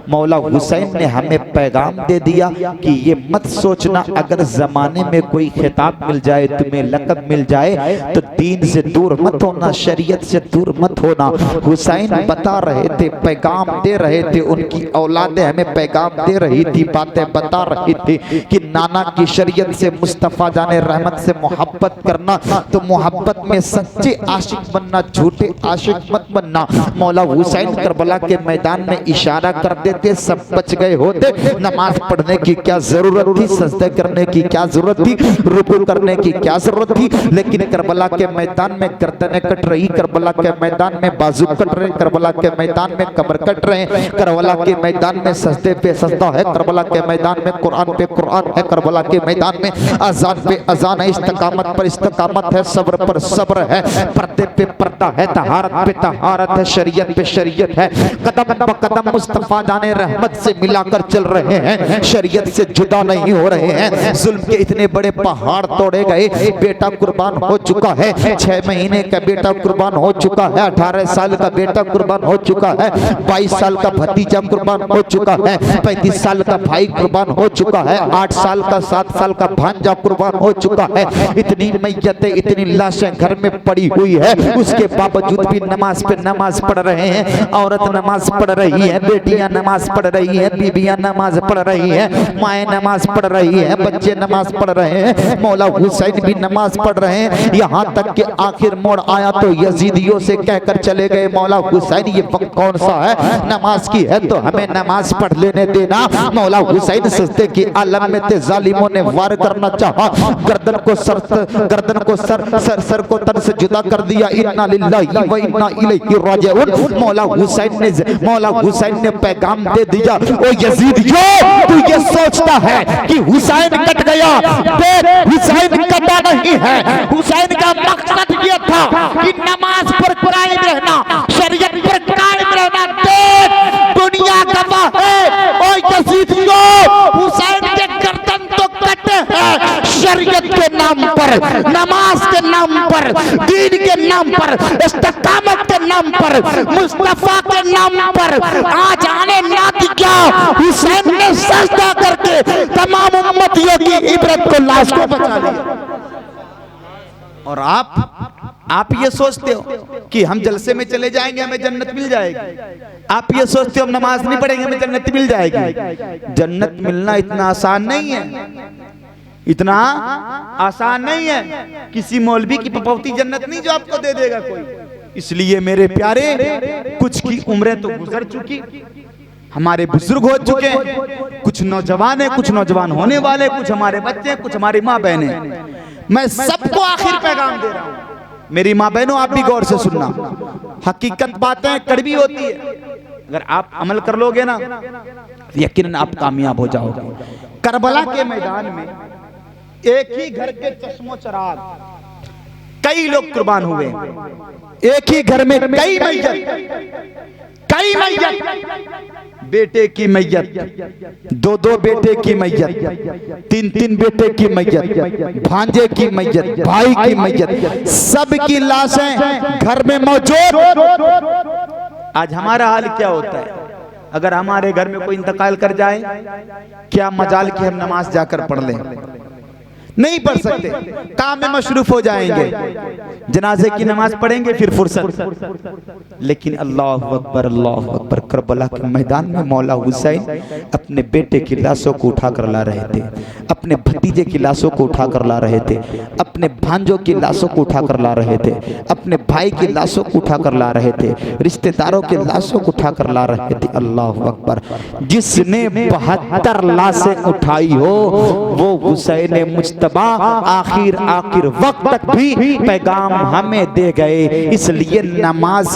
मौला हुसैन ने हमें पैगाम दे दिया कि ये मत सोचना अगर जमाने में कोई खिताब मिल जाए, तुम्हें लक़ब मिल जाए, तो दीन से दूर मत होना, शरीयत से दूर मत होना। हुसैन बता रहे थे, पैगाम दे रहे थे, उनकी औलादें हमें पैगाम दे रही थी, बातें बता रही थी कि नाना की शरीयत से, मुस्तफ़ा जाने रहमत से मोहब्बत करना तो मोहब्बत में सच्चे आशिक बनना, झूठे आशिक मत बनना। मौला हुसैन करबला के मैदान में इशारा कर देते, सब बच गए होते। नमाज पढ़ने की क्या जरूरत थी, सजदे करने की क्या जरूरत थी, रुकू करने की क्या जरूरत थी। लेकिन करबला के मैदान में गर्दनें कट रही, करबला के मैदान में बाजू कट रहे, करबला के मैदान में कमर कट रहे, करबला के मैदान में सजदे पे सजदा है, करबला के मैदान में कुरान पे कुरान है, करबला के मैदान में अजान पे अजान है, इस्तकामत पर इस्तकामत है, सब्र पर सब्र है, पर्दे पे पर्दा है, तहारत पे तहारत है, शरीयत पे शरीयत है। कदम ब कदम मुस्तफा जाने रहमत से मिलाकर चल रहे हैं, शरीयत से जुदा नहीं हो रहे हैं। जुल्म के इतने बड़े पहाड़ तोड़े गए, बेटा कुर्बान हो चुका है, 6 महीने का बेटा कुर्बान हो चुका है, 18 साल का बेटा कुर्बान हो चुका है, 22 साल का भतीजा कुर्बान हो चुका है, 35 साल का भाई कुर्बान हो चुका है, 8 साल का 7 साल का भांजा कुर्बान हो चुका है। इतनी मैयतें, इतनी लाशें घर में पड़ी हुई है, उसके बावजूद भी नमाज पे नमाज पढ़ रहे हैं। औरत नमाज पढ़ रही है, बेटियां नमाज पढ़ रही है, बीबियां नमाज पढ़ रही है, माएँ नमाज पढ़ रही है, बच्चे नमाज पढ़ रहे हैं, मौला हुसैन भी नमाज पढ़ रहे हैं। यहाँ तक कि आखिर मोड़ आया तो यजीदियों से कहकर चले गए, मौला हुसैन ये वक्त कौन सा है, नमाज की है तो हमें नमाज पढ़ लेने देना। मौला हुसैन सजदे की आलम में थे, जालिमों ने वार करना चाहा, गर्दन को सर को तन से जुदा कर दिया। इन्ना लिल्लाहि व इन्ना इलैहि राजिऊन। मौला हुसैन ने पैगाम दे दिया, ओ यजीदियो, तू ये सोचता है कि हुसैन कट गया, देख हुसैन कटा नहीं है। हुसैन का मकसद ये था कि नमाज पर कायम रहना, शरीयत पर कायम रहना। देख दुनिया गवाह है, ओ यजीदियो, हुसैन के गर्दन तो कटे हैं, शरीयत के नाम पर, नमाज के नाम पर, दीन के नाम पर, इस्तिकामत के नाम पर, मुस्तफा के नाम पर आज आने ना दिया। हुसैन ने सजदा करके तमाम उम्मतियों की इबरत को, लाश को बचा लिया। और आप ये सोचते हो कि हम जलसे में चले जाएंगे हमें जन्नत मिल जाएगी। आप ये सोचते हो हम नमाज नहीं पढ़ेंगे हमें जन्नत मिल जाएगी। जन्नत मिलना इतना आसान नहीं है, इतना आसान नहीं है। किसी मौलवी की पपौती जन्नत नहीं जो आपको दे देगा कोई। इसलिए मेरे प्यारे, कुछ की उम्रें तो गुजर चुकी, हमारे बुजुर्ग हो चुके हैं, कुछ नौजवान है, कुछ नौजवान होने वाले, कुछ हमारे बच्चे, कुछ हमारी माँ बहनें। मैं सबको आखिर पैगाम दे रहा हूं, मेरी माँ बहनों आप भी गौर से सुनना। हकीकत बातें कड़वी होती है, अगर आप अमल कर लोगे ना यकीनन आप कामयाब हो जाओगे। करबला के मैदान में एक ही घर के चश्मो चराग कई लोग कुर्बान हुए, एक ही घर में कई मैयत, बेटे की मैयत, 2 बेटे की मैयत, 3 बेटे की मैयत, भांजे की मैयत, भाई की मैयत, सब की लाशें घर में मौजूद। आज हमारा हाल क्या होता है? अगर हमारे घर में कोई इंतकाल कर जाए, क्या मजाल की हम नमाज जाकर पढ़ लें? नहीं पढ़ सकते, काम में मशरूफ हो जाएंगे, जनाजे की नमाज पढ़ेंगे फिर फुर्सत। लेकिन अल्लाह अकबर, करबला के मैदान में मौला हुसैन अपने बेटे की लाशों को उठा कर ला रहे थे, अपने भतीजे की लाशों को उठा कर ला रहे थे, अपने भांजों की लाशों को उठा कर ला रहे थे, अपने भाई की लाशों को उठा कर ला रहे थे, रिश्तेदारों की लाशों को उठा कर ला रहे थे। अल्लाह अकबर, जिसने 72 लाशें उठाई हो वो हुसैन मुज्तबा आखिर वक्त तक भी पैगाम हमें दे गए। इसलिए नमाज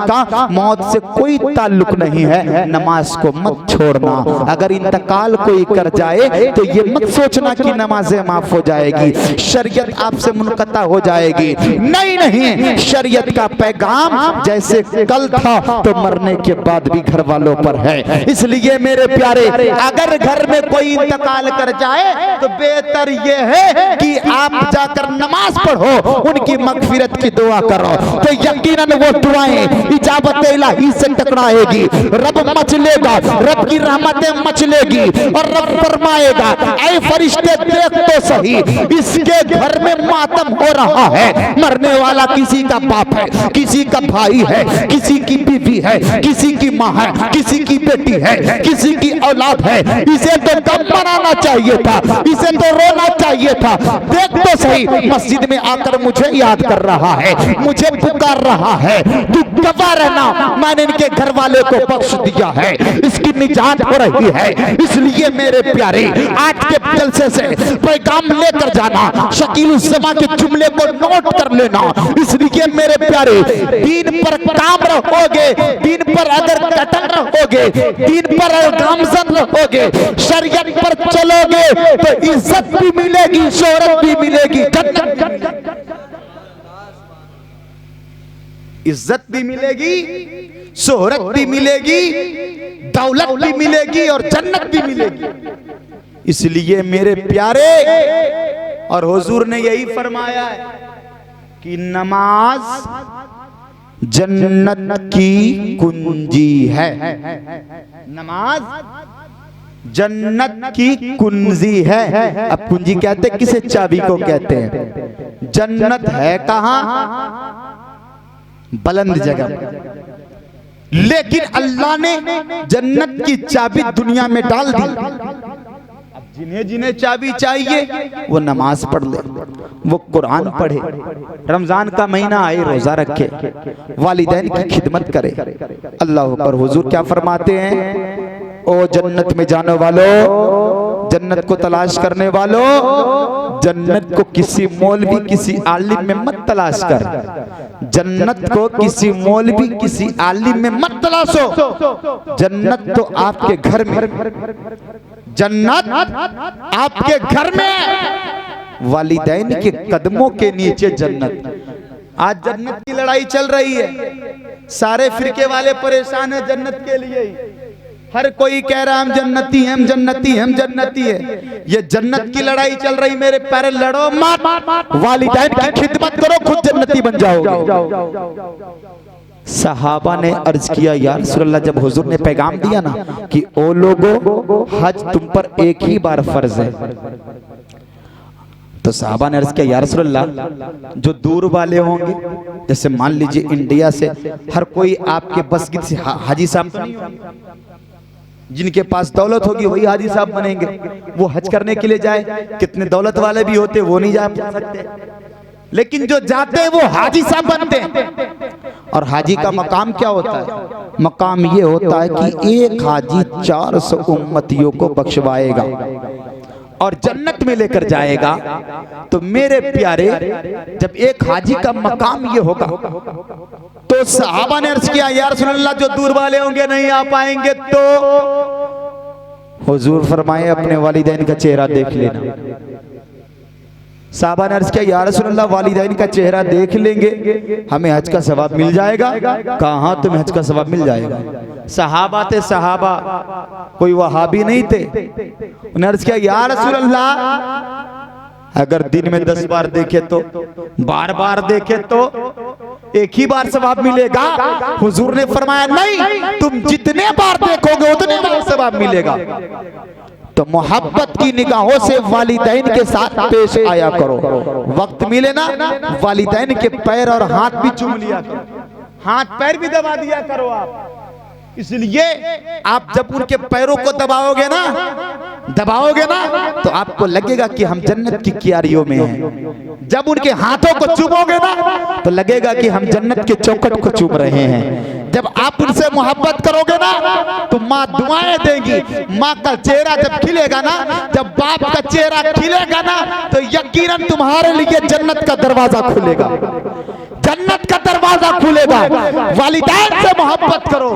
का मौत से कोई ताल्लुक नहीं है, नमाज को मत छोड़ना। अगर इंतकाल कोई कर जाए तो ये मत सोचना कि नमाजें माफ हो जाएगी, शरीयत आपसे मुनक़ता हो जाएगी। नहीं, शरीयत का पैगाम जैसे कल था तो मरने के बाद भी घर वालों पर है। इसलिए मेरे प्यारे, अगर घर में कोई इंतकाल कर जाए तो बेहतर ये है कि आप जाकर नमाज पढ़ो, उनकी मगफिरत की दुआ करो, तो यकीनन वो दुआएं इजाबत इलाही से टकराएगी, रब मचलेगा, रब की रहमतें मचलेगी और रब फरमाएगा, ऐ फरिश्ते देख तो सही, इसके घर में मातम हो रहा है। मरने वाला किसी का बाप है, किसी का भाई है, किसी की बीवी है, किसी की माँ है, किसी की बेटी है, किसी की औलाद है। इसे तो गम मनाना चाहिए था, इसे तो रोना चाहिए था। देख तो सही, मस्जिद में आकर मुझे याद कर रहा है, मुझे पुकार रहा है, तू गवाह रहना, मैंने इनके घर वाले को बख्श दिया है, इसकी निजात हो रही है। इसलिए मेरे प्यारे, आज के जलसे से पैगाम लेकर जाना, शकील उस ज़मा के जुमले को नोट कर लेना। इसलिए मेरे प्यारे, दीन पर काम रहोगे, दीन पर अगर कटन रहोगे, दीन पर अगर गामजन रहोगे, शरीयत पर चलोगे तो इज्जत भी मिलेगी, शोहरत भी मिलेगी, इज्जत भी मिलेगी, शोहरत भी मिलेगी, दौलत भी मिलेगी और जन्नत भी मिलेगी। इसलिए मेरे प्यारे, और हुजूर ने यही फरमाया है कि नमाज जन्नत की कुंजी है। नमाज जन्नत की कुंजी है। अब कुंजी कहते हैं किसे? चाबी को कहते हैं। जन्नत है कहां? बुलंद जगह। लेकिन अल्लाह ने जन्नत की चाबी दुनिया में डाल दी। अब जिन्हें जिन्हें चाबी चाहिए वो नमाज पढ़ ले, वो कुरान पढ़े, रमजान का महीना आए रोजा रखे, वालिदैन की खिदमत करे। अल्लाह पर हुजूर क्या फरमाते हैं? ओ जन्नत में जाने वालों, जन्नत को तलाश करने वालों, जन्नत को किसी मौलवी किसी आलिम में मत तलाश कर, जन्नत को किसी मौलवी किसी आलिम में मत तलाशो। जन्नत तो आपके घर में, जन्नत आपके घर में, वालिदैन के कदमों के नीचे जन्नत। आज जन्नत की लड़ाई चल रही है, सारे फिरके वाले परेशान हैं जन्नत के लिए। हर कोई कह रहा है हम जन्नती हैं, हम जन्नती हैं, हम जन्नती है। ये जन्नत की लड़ाई चल रही, मेरे प्यारे लड़ो मत, वालिदैन की खिदमत करो, खुद जन्नती बन जाओगे। सहाबा ने अर्ज किया, या रसूलल्लाह, जब हुजूर ने पैगाम दिया ना कि ओ लोगो, हज तुम पर एक ही बार फर्ज है, तो साहबा ने अर्ज किया, या रसूलल्लाह, जो दूर वाले होंगे, जैसे मान लीजिए इंडिया से हर कोई आपके बस की हाजी साहब, जिनके पास दौलत होगी वही हाजी साहब बनेंगे, वो हज करने के लिए जाए। कितने दौलत वाले भी होते वो नहीं जा सकते, लेकिन जो जाते हैं वो हाजी साहब बनते हैं। और हाजी का मकाम क्या होता है? मकाम ये होता है कि एक हाजी 400 उम्मतियों को बख्शवाएगा और जन्नत में लेकर जाएगा। तो मेरे प्यारे, जब एक हाजी का मकाम ये होगा, तो सहाबा ने अर्ज किया, या रसूलल्लाह, जो दूर वाले होंगे नहीं आ पाएंगे, तो हुजूर फरमाए अपने वालिदैन का चेहरा देख लेना। सहाबा ने अर्ज किया, या रसूलल्लाह, वालिदैन का चेहरा देख लेंगे हमें हज का सवाब मिल जाएगा? कहा तुम्हें हज का सवाब मिल जाएगा? सहाबा थे, सहाबा कोई वहाबी नहीं थे। उन्हें अर्ज किया, या रसूलल्लाह, अगर दिन में 10 बार देखे तो, बार बार देखे तो एक ही बार सवाब मिलेगा? हुजूर ने फरमाया नहीं, तुम जितने बार देखोगे उतने बार सवाब मिलेगा। तो मोहब्बत की निगाहों से वालिदैन के साथ पेश आया करो। वक्त मिले ना वालिदैन के पैर और हाथ भी चूम लिया करो, हाथ पैर भी दबा दिया करो आप। इसलिए आप जब उनके पैरों को दबाओगे ना तो आपको लगेगा कि हम जन्नत की क्यारियों में हैं। जब उनके हाथों को चूमोगे ना तो लगेगा कि हम जन्नत के चौखट को चूम रहे हैं। जब आप उनसे मोहब्बत करोगे ना तो माँ दुआएं देंगी। माँ का चेहरा जब खिलेगा ना, जब बाप का चेहरा खिलेगा ना, तो यकीनन तुम्हारे लिए जन्नत का दरवाजा खुलेगा, जन्नत का दरवाजा खुलेगा। वालिदैन से मोहब्बत करो,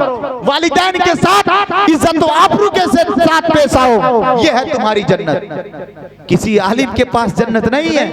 वालिदैन के साथ इज्जत व आबरू के साथ पेश आओ, ये है तुम्हारी जन्नत। किसी आलिम के पास जन्नत नहीं है,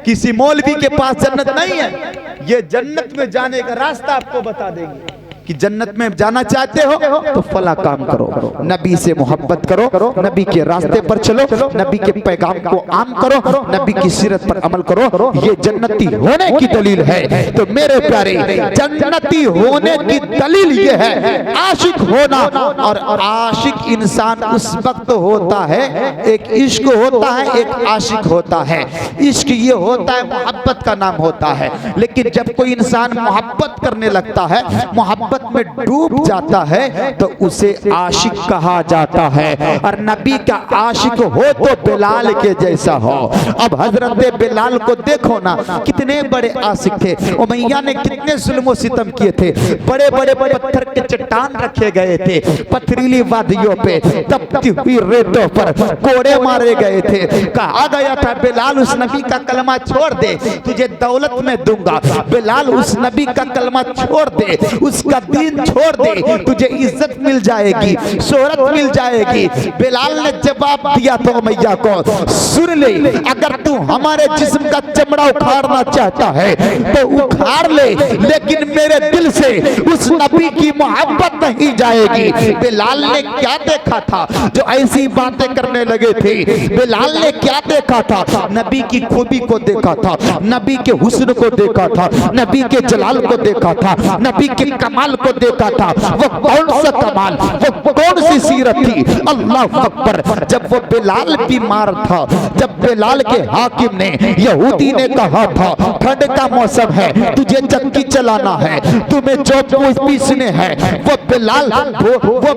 किसी मौलवी के पास जन्नत नहीं है। ये जन्नत में जाने का रास्ता आपको बता देंगे कि जन्नत में जाना चाहते हो तो फला काम करो, नबी से मोहब्बत करो, नबी के रास्ते पर चलो, नबी के पैगाम को आम करो, नबी की सीरत पर अमल करो। ये जन्नती होने की दलील है। तो मेरे प्यारे, जन्नती होने की दलील ये है आशिक होना। और आशिक इंसान उस वक्त होता है, एक इश्क होता है, एक आशिक होता है। इश्क ये होता है, मोहब्बत का नाम होता है। लेकिन जब कोई इंसान मोहब्बत करने लगता है, मोहब्बत में डूब जाता है, तो उसे आशिक कहा जाता है। और नबी का आशिक हो तो बिलाल के जैसा हो। अब हजरत बिलाल को देखो ना, कितने बड़े आशिक थे। उमैया ने कितने जुल्म सितम किए थे, बड़े बड़े पत्थर के चट्टान रखे गए थे, पथरीली वादियों पे, तपती हुई रेतों पर कोड़े मारे गए थे। कहा गया था बिलाल उस नबी का कलमा छोड़ दे, तुझे दौलत में दूंगा। बिलाल उस नबी का कलमा छोड़ दे, उसका दीन छोड़ दे, तुझे इज्जत मिल जाएगी, शोहरत मिल जाएगी। बिलाल ने जवाब दिया तो उमैया को, सुन ले, अगर तू हमारे जिस्म का चमड़ा उखाड़ना चाहता है तो उखाड़ ले, लेकिन मेरे दिल से उस नबी की मोहब्बत नहीं जाएगी। बिलाल ने क्या देखा था जो ऐसी बातें करने लगे थे? बिलाल ने क्या देखा था? नबी की खूबी को देखा था, नबी के हुस्न को देखा था, नबी के जलाल को देखा था, नबी के कमाल को देखा था। वो कौन सा कमाल, वो कौन सी सीरत थी? अल्लाह अकबर। जब वो बिलाल बीमार था, जब बिलाल के हाकिम ने, यहूदी ने कहा था ठंड का मौसम है, तुझे चक्की चलाना है, तुम्हें जो पीसने हैं, वो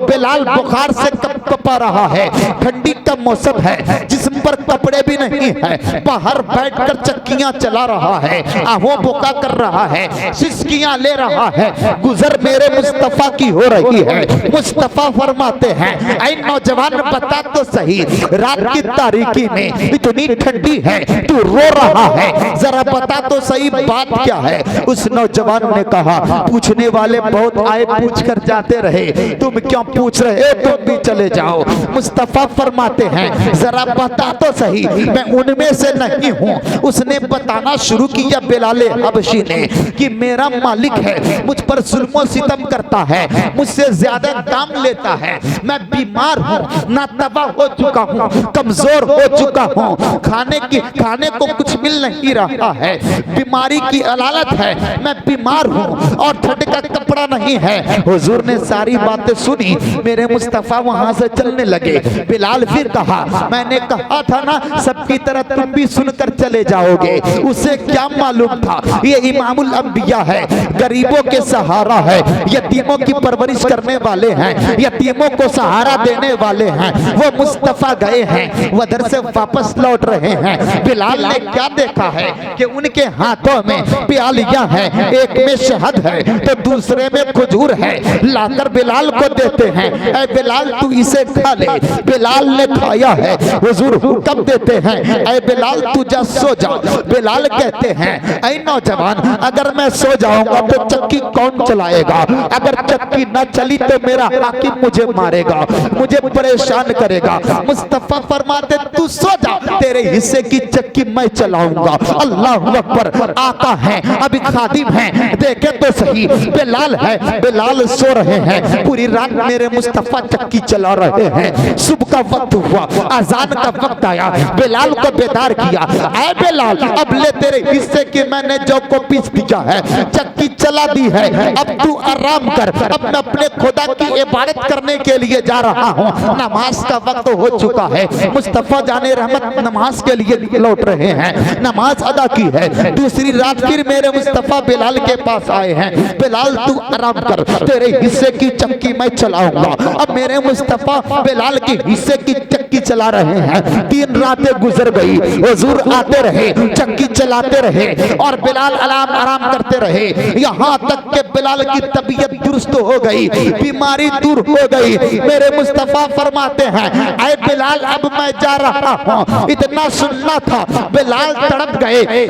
बिलाल बुखार से कपा रहा है, ठंडी का मौसम है, जिस्म पर कपड़े भी नहीं है, बाहर बैठकर चक्कियां चला रहा है, आहों बोका कर रहा है, सिसकियां ले रहा है, गुजर मेरे मुस्तफा की हो रही है। मुस्तफा फरमाते हैं, ऐ नौजवान बता तो सही, रात की तारीकी में इतनी ठंडी है, तू रो रहा है, जरा बता तो सही बात क्या है? उस नौजवान ने कहा, पूछने वाले बहुत आए, पूछ कर जाते रहे, तुम क्यों पूछ रहे हो, तुम भी चले जाओ। मुस्तफा फरमाते हैं, जरा बता तो सही, मैं उनमें से नहीं हूँ। उसने बताना शुरू किया बिलाल हबशी ने कि मेरा मालिक है, मुझ पर जुल्म सितम करता है, मुझसे ज्यादा दाम लेता है, मैं बीमार हूँ, नातबा हो चुका हूँ, कमजोर हो चुका हूँ, खाने को कुछ मिल नहीं रहा है, बीमारी की अलालत है, मैं बीमार हूँ और ठंड का कपड़ा नहीं है। हुजूर ने सारी बातें सुनी, मेरे मुस्तफा वहां से चलने लगे। बिलाल फिर कहा, मैंने कहा था ना सबकी तरह तुम भी सुनकर चले जाओगे। उसे क्या मालूम था ये इमामुल अंबिया है, गरीबों के सहारा है, यतीमों की परवरिश करने वाले हैं, यतीमों को सहारा देने वाले हैं। वो मुस्तफा गए हैं, वो दर से वापस लौट रहे हैं। बिलाल ने क्या देखा है कि उनके हाथों में प्यालियां हैं, एक में शहद है तो दूसरे में खजूर है, लाकर बिलाल को देते हैं, ऐ बिलाल तू इसे खा ले। बिलाल ने खाया है, हुजूर हुक्म देते हैं, ऐ बिलाल तू जा सो जा। बिलाल कहते हैं, ऐ नौजवान, अगर मैं सो जाऊंगा तो चक्की कौन चलाएगा? अगर चक्की न चली तो मेरा हाकिम मुझे मारेगा, मुझे परेशान करेगा। मुस्तफा फरमाते तू सो जा, तेरे हिस्से की चक्की मैं चलाऊंगा। अल्लाह अकबर। आका है, अभी खादिम है, देखे तो सही, बिलाल है, बिलाल सो रहे हैं। पूरी रात मेरे मुस्तफा चक्की चला रहे हैं। सुबह का वक्त हुआ, अजान का वक्त आया, बिलाल को बेदार किया। ऐ बिलाल, अब ले तेरे हिस्से की मैंने जो को पीस दिया है, चक्की चला दी है, अब तू आराम कर। अब मैं अपने खुदा की इबादत करने के लिए जा रहा हूँ, नमाज का वक्त हो चुका है। मुस्तफा जाने रहमत नमाज के लिए लौट रहे हैं, नमाज अदा की है। दूसरी रात फिर मेरे मुस्तफा बिलाल के पास आए हैं। बिलाल तू आराम कर, तेरे हिस्से की चक्की मैं चलाऊंगा। अब मेरे मुस्तफा बिलाल के हिस्से की चक्की चला रहे हैं। 3 रातें गुजर गई, हुजूर आते रहे, चक्की चलाते रहे और बिलाल आराम करते रहे। यहाँ तक के बिलाल की तबीयत दुरुस्त हो गई, बीमारी दूर हो गई। मेरे मुस्तफा फरमाते हैं ऐ बिलाल अब मैं जा रहा हूँ। इतना सुनना था, बिलाल तड़प गए,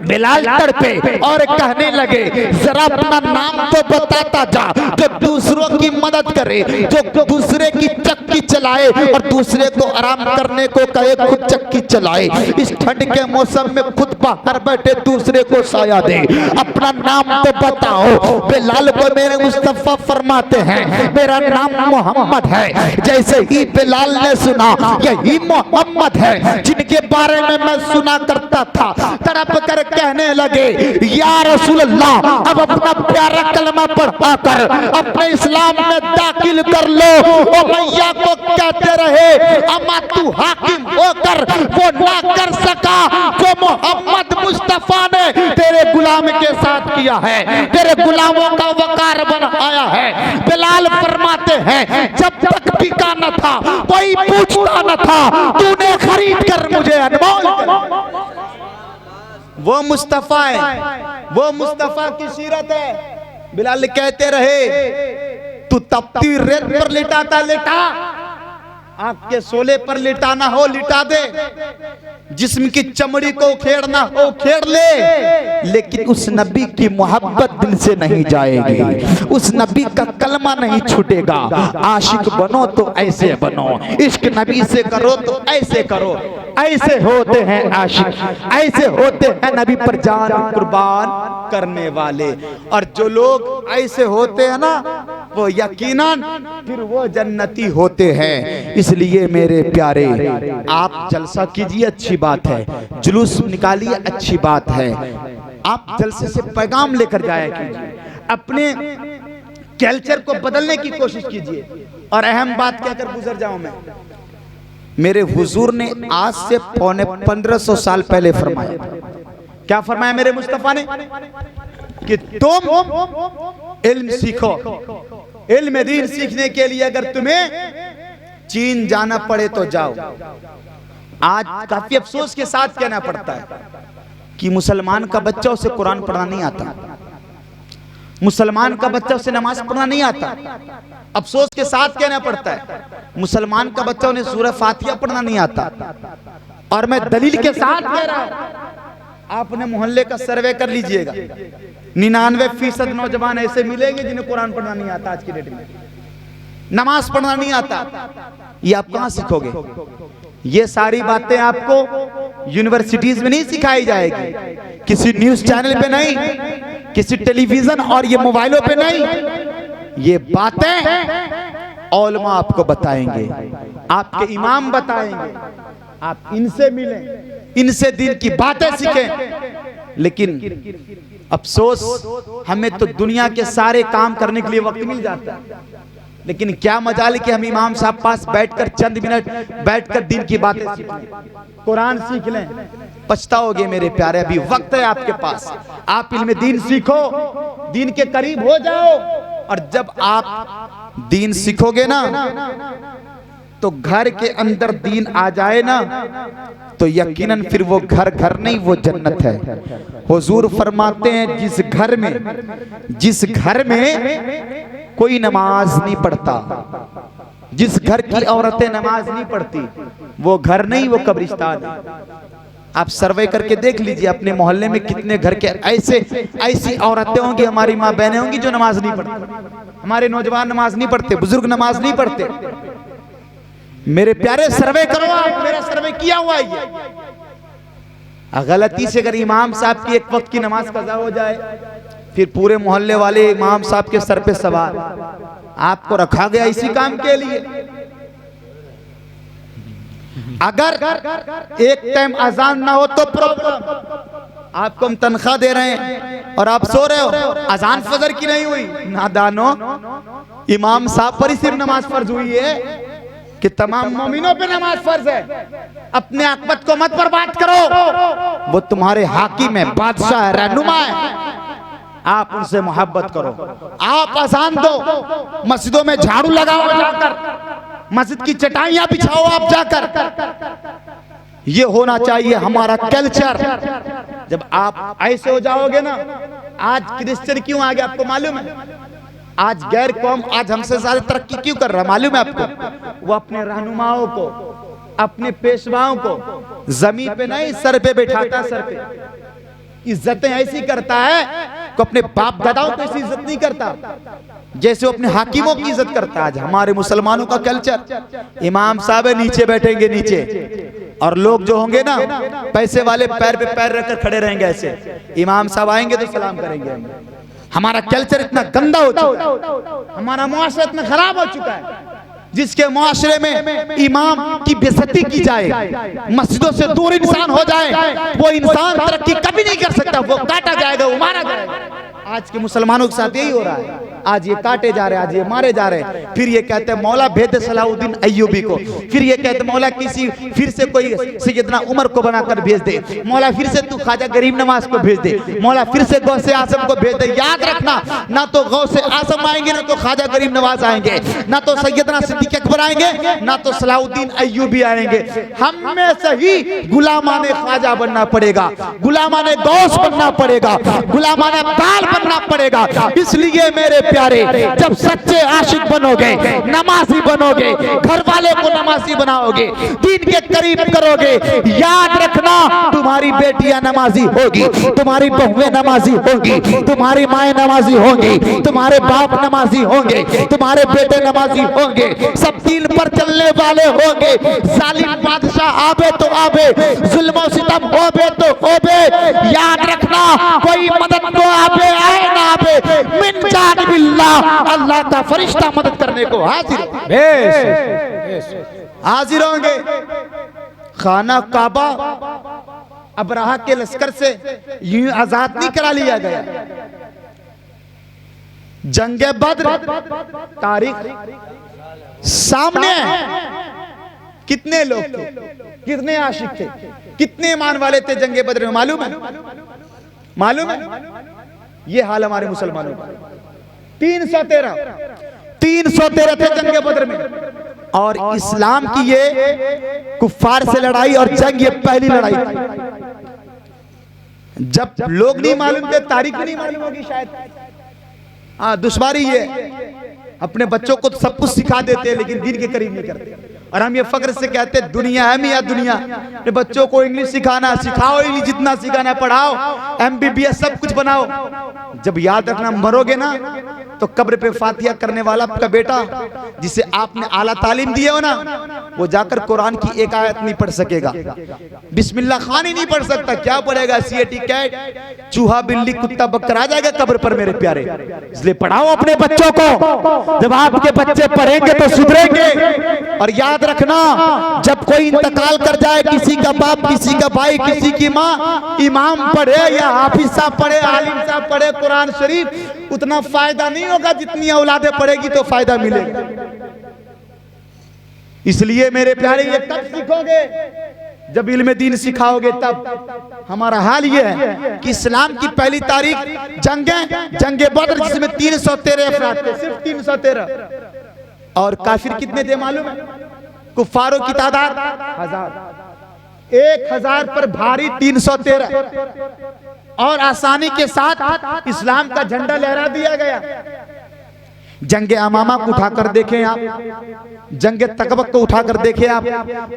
बिलाल तड़पे और कहने लगे जरा अपना नाम तो बताता जा, जो दूसरों की मदद करे, जो दूसरे की चक्की चलाए और दूसरे को आराम करने को कहे, खुद चक्की चलाए। इस ठंड के मौसम में खुद बाहर बैठे दूसरे को साया दे, अपना नाम तो बताओ। बिलाल को मेरे मुस्तफा फरमाते हैं मेरा नाम मोहम्मद है। जैसे ही बिलाल ने सुना यही मोहम्मद है जिनके बारे में मैं सुना करता था, तड़प कर कहने लगे या रसूल अल्लाह, अब अपना प्यारा कलमा पढ़ा कर अपने इस्लाम में दाखिल कर लो। ओ मैया को कहते रहे अम्मा तू हाकिम होकर वो ना कर सका जो मोहम्मद मुस्तफा ने तेरे गुलाम के साथ किया है, तेरे गुलामों का वकार बनाया है। बिलाल फरमाते हैं जब तक बिका न था कोई पूछता न था, तूने खरीद कर मुझे अनमोल। वो मुस्तफा है, वो मुस्तफा की सीरत है। बिलाल कहते रहे तू तपती रेत पर लिटाता लिटा, आंख के सोले पर लिटाना हो लिटा दे, जिस्म की चमड़ी को उखेड़ना हो उखेड़ ले, लेकिन उस नबी की मोहब्बत दिल से नहीं जाएगी, उस नबी का कलमा नहीं छूटेगा। आशिक बनो तो ऐसे बनो, इश्क नबी से करो तो ऐसे करो। ऐसे होते हैं आशिक, ऐसे होते हैं नबी पर जान कुर्बान करने वाले। और जो लोग ऐसे होते हैं ना, वो यकीनन फिर वो जन्नती होते हैं। इसलिए मेरे प्यारे, आप जलसा कीजिए, अच्छी बात है, जुलूस निकालिए, अच्छी बात है। आप जलसे से पैगाम लेकर जाया कीजिए, अपने कल्चर को बदलने की कोशिश कीजिए। और अहम बात कहकर गुजर जाऊं मैं, मेरे हुजूर ने आज से पौने 1500 साल पहले फरमाया, क्या फरमाया मेरे मुस्तफा ने कि तुम इल्म सीखो। इल्म दीन सीखने के लिए अगर तुम्हें चीन जाना पड़े तो जाओ। आज काफी अफसोस के साथ कहना पड़ता है कि मुसलमान का बच्चा उसे कुरान पढ़ना नहीं आता, मुसलमान का बच्चा उसे नमाज पढ़ना नहीं आता। अफसोस के साथ कहना पड़ता है मुसलमान का बच्चा उन्हें सूरह फातिहा पढ़ना नहीं आता। और मैं दलील के साथ कह रहा हूं, आपने मोहल्ले का सर्वे कर लीजिएगा, 99% नौजवान ऐसे मिलेंगे जिन्हें कुरान पढ़ना नहीं आता। आज की डेट में नमाज पढ़ना नहीं आता, ये आप कहां सीखोगे? ये सारी बातें आपको यूनिवर्सिटीज में नहीं सिखाई जाएगी, किसी न्यूज चैनल पे नहीं, किसी टेलीविजन और ये मोबाइलों पे नहीं। ये बातें औलमा आपको बताएंगे, आपके इमाम बताएंगे, आप इनसे मिलें, इनसे दिन की बातें सीखें। लेकिन अफसोस, हमें तो दुनिया के सारे काम करने के लिए वक्त मिल जाता है, लेकिन क्या मजाल कि हम इमाम साहब पास बैठकर चंद मिनट बैठकर दिन की बातें सीख लें, कुरान सीख लें। पछताओगे मेरे प्यारे, अभी वक्त है आपके पास, आप इल्म दीन सीखो, दीन के करीब हो जाओ। और जब आप दीन सीखोगे ना, तो घर के अंदर दीन आ जाए ना, तो यकीनन फिर वो घर घर नहीं, वो जन्नत है। हुजूर फरमाते हैं जिस घर में कोई नमाज नहीं पढ़ता, जिस घर की औरतें नमाज नहीं पढ़ती, वो घर नहीं, वो कब्रिस्तान है। आप सर्वे करके देख लीजिए अपने मोहल्ले में कितने घर के ऐसी औरतें होंगी, हमारी माँ बहनें होंगी जो नमाज नहीं पढ़ती, हमारे नौजवान नमाज नहीं पढ़ते, बुजुर्ग नमाज नहीं पढ़ते। मेरे प्यारे सर्वे करो आप, मेरा सर्वे किया हुआ है। गलती से अगर इमाम साहब की एक वक्त की नमाज कज़ा हो जाए, फिर पूरे मोहल्ले वाले इमाम साहब के सर पे सवार। आपको रखा गया इसी काम के लिए। अगर एक टाइम अजान ना हो तो प्रॉब्लम, आपको हम तनख्वाह दे रहे हैं और आप सो रहे हो, अजान फजर की नहीं हुई, नादानो इमाम साहब पर ही सिर्फ नमाज फर्ज हुई है कि तमाम मोमिनों पे नमाज फर्ज है। अपने आकबत को मत बर्बाद करो, वो तुम्हारे हाकिम है, बादशाह है, रहनुमा है, आप उनसे मोहब्बत करो। आप अजान दो, मस्जिदों में झाड़ू लगाओ जाकर, मस्जिद की चटाइयां बिछाओ आप जाकर। ये होना चाहिए हमारा कल्चर। जब आप ऐसे हो जाओगे ना, आज क्रिश्चियन क्यों आ गया आपको मालूम है? आज गैर कौम आज हमसे ज्यादा तरक्की क्यों कर रहा है मालूम है आपको? वो अपने रहनुमाओं को, अपने पेशवाओं को जमीन पे नहीं सर पे बैठाता, सर पे इज्जतें ऐसी करता है तो अपने बाप दादाओं को ऐसी इज्जत नहीं करता जैसे वो अपने हाकिमों की इज्जत करता है। आज हमारे मुसलमानों का कल्चर, इमाम साहब नीचे बैठेंगे नीचे, और लोग जो होंगे ना पैसे वाले पैर पे पैर रखकर खड़े रहेंगे ऐसे, इमाम साहब आएंगे तो सलाम करेंगे। हमारा कल्चर इतना गंदा हो चुका है, हमारा मुआशरा इतना खराब हो चुका है, जिसके मुआशरे में इमाम की बेइज्जती की जाए, मस्जिदों से दूर इंसान हो जाए, वो इंसान तरक्की कभी नहीं कर सकता, वो काटा जाएगा, वो मारा जाएगा। आज के मुसलमानों के साथ यही हो रहा है। आज ये काटे जा रहे हैं, आज ये मारे जा रहे हैं। फिर ये कहते हैं मौला भेज दे सलाउद्दीन अय्यूबी को, फिर ये कहते हैं मौला किसी फिर से कोई सैयदना उमर को बनाकर भेज दे, मौला फिर से तू ख्वाजा गरीब नवाज को भेज दे, मौला फिर से गौसे आजम को भेज दे। याद रखना, ना तो गौसे आजम आएंगे, ना तो ख्वाजा गरीब नवाज आएंगे, ना तो सैयदना सिद्दीक अकबर आएंगे, ना तो सलाउद्दीन अय्यूबी आएंगे। हमें सही गुलामाने ख्वाजा बनना पड़ेगा, गुलामाने गौस बनना पड़ेगा, गुलामाने बाल बनना पड़ेगा। इसलिए मेरे प्यारे, जब सच्चे आशिक बनोगे, नमाजी बनोगे, घर वाले को नमाजी बनाओगे, दीन के करीब करोगे, याद रखना तुम्हारी बेटियां नमाजी होगी, तुम्हारी बहुएं नमाजी होगी, तुम्हारी माएं नमाजी होंगी, तुम्हारे बाप नमाजी होंगे, तुम्हारे बेटे नमाजी होंगे, सब दीन पर चलने वाले होंगे। जालिम बादशाह आवे तो आवे, जुल्म सितम होवे तो होवे, याद रखना कोई मदद को आवे आए ना आवे, मिन जानिबिल्लाह, अल्लाह का फरिश्ता मदद करने को हाजिर होंगे। खाना काबा अबराहा के लश्कर से यूं आजाद नहीं करा लिया गया। जंगे बद्र तारीख सामने, कितने लोग थे, कितने आशिक थे, कितने ईमान वाले थे जंगे बद्र में, मालूम है? मालूम है? ये हाल हमारे मुसलमानों का। 313 थे जंगे बद्र में, और इस्लाम की ये कुफ्फार से लड़ाई और जंग ये पहली लड़ाई थी। जब लोग नहीं मालूम थे, तारीख नहीं मालूम होगी शायद। दुश्वारी ये अपने बच्चों को तो सब कुछ सिखा देते हैं लेकिन दीन के करीब नहीं करते। और हम ये फख्र से कहते हैं दुनिया है मियां दुनिया। अपने बच्चों को इंग्लिश सिखाना, सिखाओ इंग्लिश जितना सिखाना पढ़ाओ, MBBS सब कुछ बनाओ। जब याद रखना मरोगे ना तो कब्र पे फातिहा करने वाला आपका बेटा जिसे आपने आला तालीम दी हो ना, वो जाकर कुरान की एक आयत नहीं पढ़ सकेगा, बिस्मिल्लाह खान ही नहीं पढ़ सकता। क्या पढ़ेगा? CAT कैट, चूहा बिल्ली कुत्ता बकरा जाएगा कब्र पर मेरे प्यारे। इसलिए पढ़ाओ अपने बच्चों को, जब आपके बच्चे पढ़ेंगे तो सुधरेंगे। और याद रखना, जब कोई इंतकाल कर जाए, किसी का बाप, किसी का भाई, किसी की माँ, इमाम पढ़े या हाफिज साहब पढ़े, आलिम साहब पढ़े कुरान शरीफ, उतना फायदा नहीं होगा जितनी औलादे पढ़ेगी तो फायदा मिलेगा। इसलिए मेरे प्यारे ये कब सीखोगे? जब इल्म दीन सिखाओगे तब। हमारा हाल ये है कि इस्लाम की पहली तारीख जंगे बद्र, जिसमें 313 अफराद थे, सिर्फ 313। और काफिर कितने थे मालूम है? कुफ्फारों की तादाद 1000 पर भारी 313। और आसानी के साथ इस्लाम का झंडा लहरा दिया गया। जंगे अमामा को उठाकर देखें आप, जंगे तकबक को उठाकर देखें आप,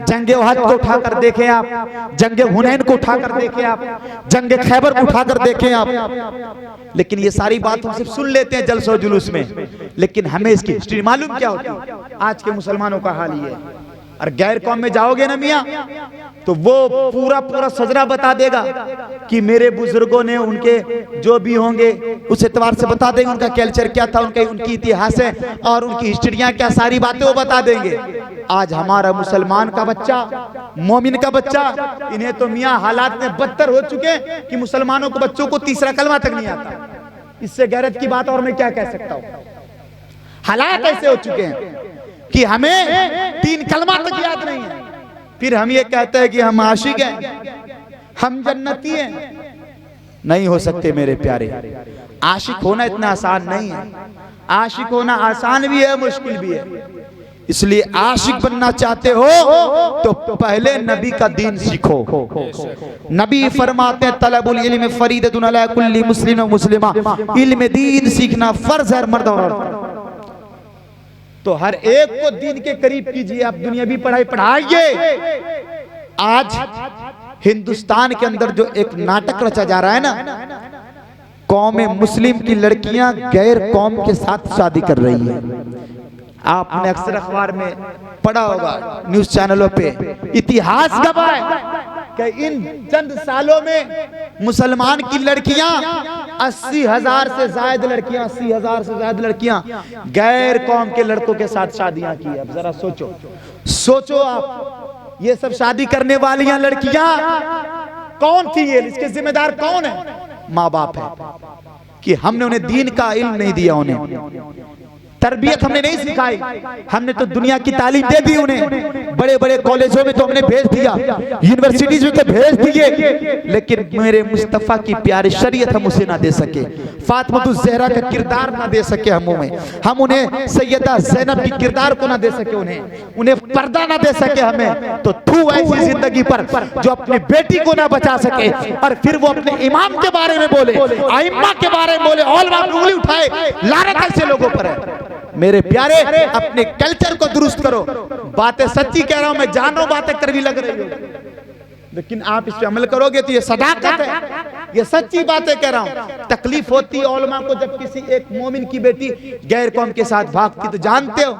जंगे उहद को उठाकर देखें आप, जंगे हुनैन को उठाकर देखें आप, जंगे खैबर को उठाकर देखें आप। लेकिन ये सारी बात हम सिर्फ सुन लेते हैं जलसों जुलूस में, लेकिन हमें इसकी हिस्ट्री मालूम क्या होती है। आज के मुसलमानों का हाल ये है। और गैर कौम में जाओगे ना मियाँ, तो वो पूरा पूरा सजरा बता देगा कि मेरे बुजुर्गों ने, उनके जो भी होंगे उस एतबार से बता देंगे उनका कल्चर क्या था, उनकी इतिहास है और उनकी हिस्ट्रियां क्या, सारी बातें वो बता देंगे। आज हमारा मुसलमान का बच्चा, मोमिन का बच्चा, इन्हें तो मियाँ हालात में बदतर हो चुके हैं कि मुसलमानों को बच्चों को तीसरा कलमा तक नहीं आता। इससे गैरत की बात और मैं क्या कह सकता हूँ। हालात ऐसे हो चुके हैं कि हमें 3 कलमा तक याद नहीं है, फिर हम ये कहते हैं कि हम आशिक हैं, हम जन्नती हैं। नहीं हो सकते मेरे प्यारे। आशिक होना इतना आसान नहीं है। आशिक होना आसान भी है, मुश्किल भी है। इसलिए आशिक बनना चाहते हो तो पहले नबी का दीन सीखो। नबी फरमाते हैं तलबुल इल्म फरीदतुन अला कुल्ली मुस्लिम व मुस्लिमा, इल्म दीन सीखना फर्ज है मर्द और औरत। तो हर एक को दीन के करीब कीजिए। आप दुनियावी पढ़ाई पढ़ाइए। आज हिंदुस्तान के अंदर जो एक नाटक रचा जा रहा है ना, कौम मुस्लिम की लड़कियां गैर कौम के साथ शादी कर रही है। आपने अक्सर अखबार में पढ़ा होगा, न्यूज चैनलों पे। इतिहास गवाह है कि इन चंद सालों में मुसलमान की लड़कियां 80,000 से ज्यादा लड़कियां, 80,000 से ज्यादा लड़कियां गैर कौम के लड़कों के साथ शादियां की। अब जरा सोचो, सोचो आप, ये सब शादी करने वाली लड़कियां कौन थी? ये इसके जिम्मेदार कौन है? माँ बाप है कि हमने उन्हें दीन का इल्म नहीं दिया, उन्हें तरबियत हमने नहीं सिखाई। हमने तो दुनिया की तालीम दे दी उन्हें, बड़े बड़े कॉलेजों में तो हमने भेज दिया, यूनिवर्सिटीज में तो भेज दिए, लेकिन मेरे मुस्तफा की प्यारी शरीयत हम उसे ना दे सके, फातिमा ज़हरा का किरदार ना दे सके हम उन्हें सैयदा ज़ैनब की किरदार को ना दे सके, उन्हें पर्दा ना दे सके हमें। तो तू ऐसी जिंदगी पर जो अपनी बेटी को ना बचा सके और फिर वो अपने इमाम के बारे में बोले, आइम्मा के बारे में बोले, औलमा पे उंगली उठाए, लानत ऐसे लोगों पर है। मेरे प्यारे, अपने कल्चर को दुरुस्त करो। बातें सच्ची कह रहा हूं, मैं जान रहा हूं बातें कड़वी लग रही हो, लेकिन आप इस पे अमल करोगे तो ये सदाकत है, ये सच्ची बातें कह रहा हूं। तकलीफ होती है औलमा को जब किसी एक मोमिन की बेटी गैर कौम के साथ भागती, तो जानते हो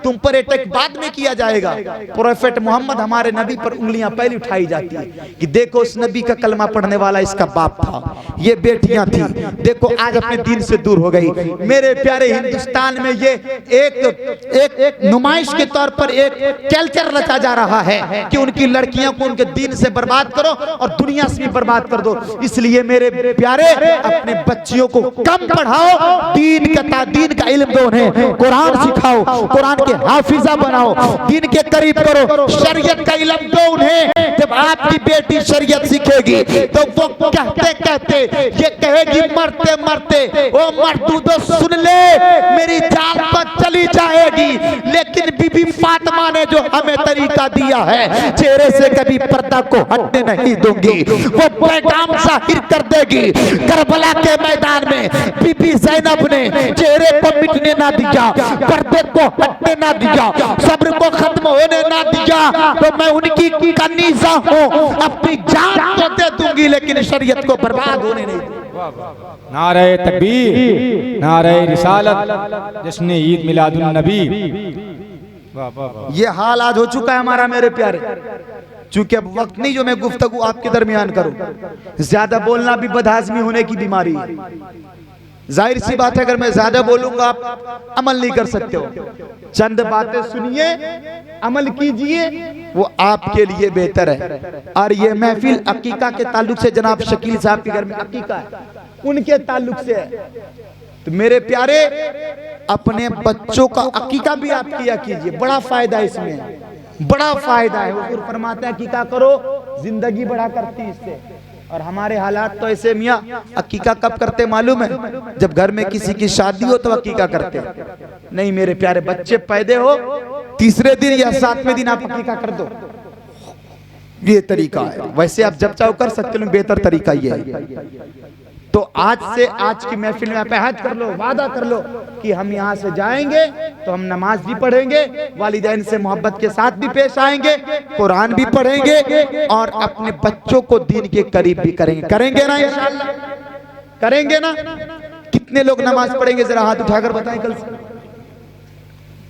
तुम पर अटैक बाद में किया जाएगा। प्रोफेट मोहम्मद हमारे नबी पर उंगलियां पहले उठाई जाती है कि देखो उस नबी का कलमा पढ़ने वाला इसका बाप था, ये बेटियां थी, देखो आज अपने दीन से दूर हो गई। मेरे प्यारे, हिंदुस्तान में ये एक नुमाइश के तौर पर एक कल्चर रचा जा रहा है कि उनकी लड़कियों को उनके दीन से बर्बाद करो और दुनिया से भी बर्बाद कर दो। इसलिए मेरे प्यारे, अपने बच्चियों को कम पढ़ाओ, दीन का इल्म दो उन्हें, कुरान सिखाओ, कुरान के हाफिजा बनाओ, दीन के करीब करो, शरीयत का इल्म दो उन्हें। जब आपकी बेटी शरीयत सीखेगी तो वो कहते कहते ये कहेगी मरते मरते, ओ मर्दूदो सुन ले मेरी जान तो चली जाएगी, लेकिन बीबी फातिमा ने जो हमें तरीका दिया है, चेहरे से कभी पर्दा को हटने नहीं दूंगी, वो पैगाम जाहिर कर देगी। करबला के मैदान में बीबी ज़ैनब ने चेहरे को मिटने ना दिया, पर्दे को हटने ना दिया, सब्र को खत्म होने ना दिया। तो मैं उनकी कनीज़ा हूँ, अपनी जान तो दे दूंगी लेकिन शरीयत को बर्बाद होने नहीं दूंगी। नारे तकबीर, नारे रिसालत, जश्न ईद मिलादुन नबी। ये हाल आज हो चुका है हमारा मेरे प्यारे। चूंकि अब वक्त नहीं जो मैं गुफ्तगू आपके दरमियान करूं, ज्यादा बोलना भी बदहाजमी होने की बीमारी है। जाहिर सी बात है, अगर मैं ज्यादा बोलूंगा आप अमल नहीं कर सकते हो। चंद बातें सुनिए, अमल कीजिए, वो आपके लिए बेहतर है। और ये महफिल अकीका के ताल्लुक से, जनाब शकील साहब के घर में अकीका है, उनके ताल्लुक से है। तो मेरे प्यारे, अपने बच्चों का अकीका भी आप किया कीजिए, बड़ा फायदा है इसमें, बड़ा फायदा है। हुजूर फरमाते हैं अकीका करो, जिंदगी बड़ा करती इससे। और हमारे हालात तो ऐसे, मियाँ अकीका कब करते मालूम है? जब घर में किसी की शादी हो तो अकीका करते नहीं। मेरे प्यारे, बच्चे पैदा हो तीसरे दिन या 7वें दिन आप अकीका कर दो, ये तरीका है। वैसे आप जब चाहो कर सकते हो, बेहतर तरीका ये है। तो आज से, आज की महफिल में आप अहद कर लो, वादा कर लो कि हम यहाँ से जाएंगे तो हम नमाज भी पढ़ेंगे, वालिदैन से मोहब्बत के साथ भी पेश आएंगे, कुरान भी पढ़ेंगे और अपने बच्चों को दीन के करीब भी करेंगे। करेंगे ना इंशाअल्लाह? करेंगे ना? कितने लोग नमाज पढ़ेंगे जरा हाथ उठाकर बताएं कल से?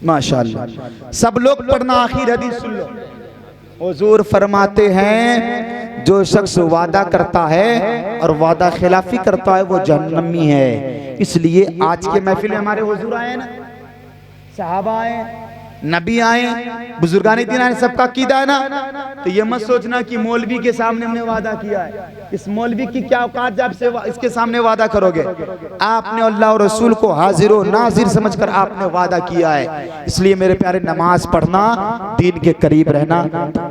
माशाअल्लाह सब लोग पढ़ना। आखिर हदीस सुन लो, हुजूर फरमाते हैं जो शख्स वादा करता है और वादा खिलाफी करता है वो जहन्नमी है। इसलिए आज के महफिल में हमारे हुजूर आए ना, सहाबा आए, नबी आए, बुजुर्गान दीन आए, सबका कीदा है ना। तो ये मत सोचना कि मौलवी के सामने हमने वादा किया है। इस मौलवी की क्या औकात जब से इसके सामने वादा करोगे? आपने अल्लाह और रसूल को हाजिर व नाजिर समझकर आपने वादा किया है। इसलिए मेरे प्यारे नमाज पढ़ना, दीन के करीब रहना,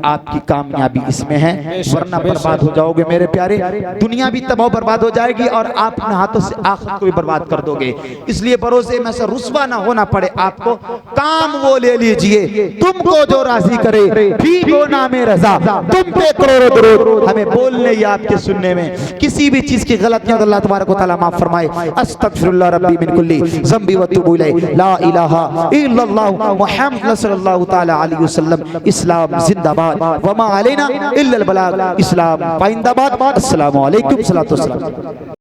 आपकी कामयाबी इसमें है, वरना बर्बाद हो जाओगे मेरे प्यारे। दुनिया भी तबाह बर्बाद हो जाएगी और आप अपने हाथों से आखिरत को भी बर्बाद कर दोगे। इसलिए भरोसे में से रुस्वा ना होना पड़े आपको, काम वो ले लीजिए तुमको जो राजी करे, ठीक हो नामे रजा, तुम पे करोड़ों दरूद। हमें बोलने या आपके सुनने में किसी भी चीज की गलतियां अल्लाह तबारक व तआला माफ फरमाए। अस्तगफिरुल्लाह रब्बी मिन कुल्ली ज़ंबी व अतूबु इलैहि, ला इलाहा इल्लल्लाह मुहम्मद सल्लल्लाहु तआला अलैहि वसल्लम। इस्लाम जिंदाबाद, व मा अलैना इल्लल बलाग। इस्लाम पाइंदाबाद। अस्सलामु अलैकुम, सलातो सलाम।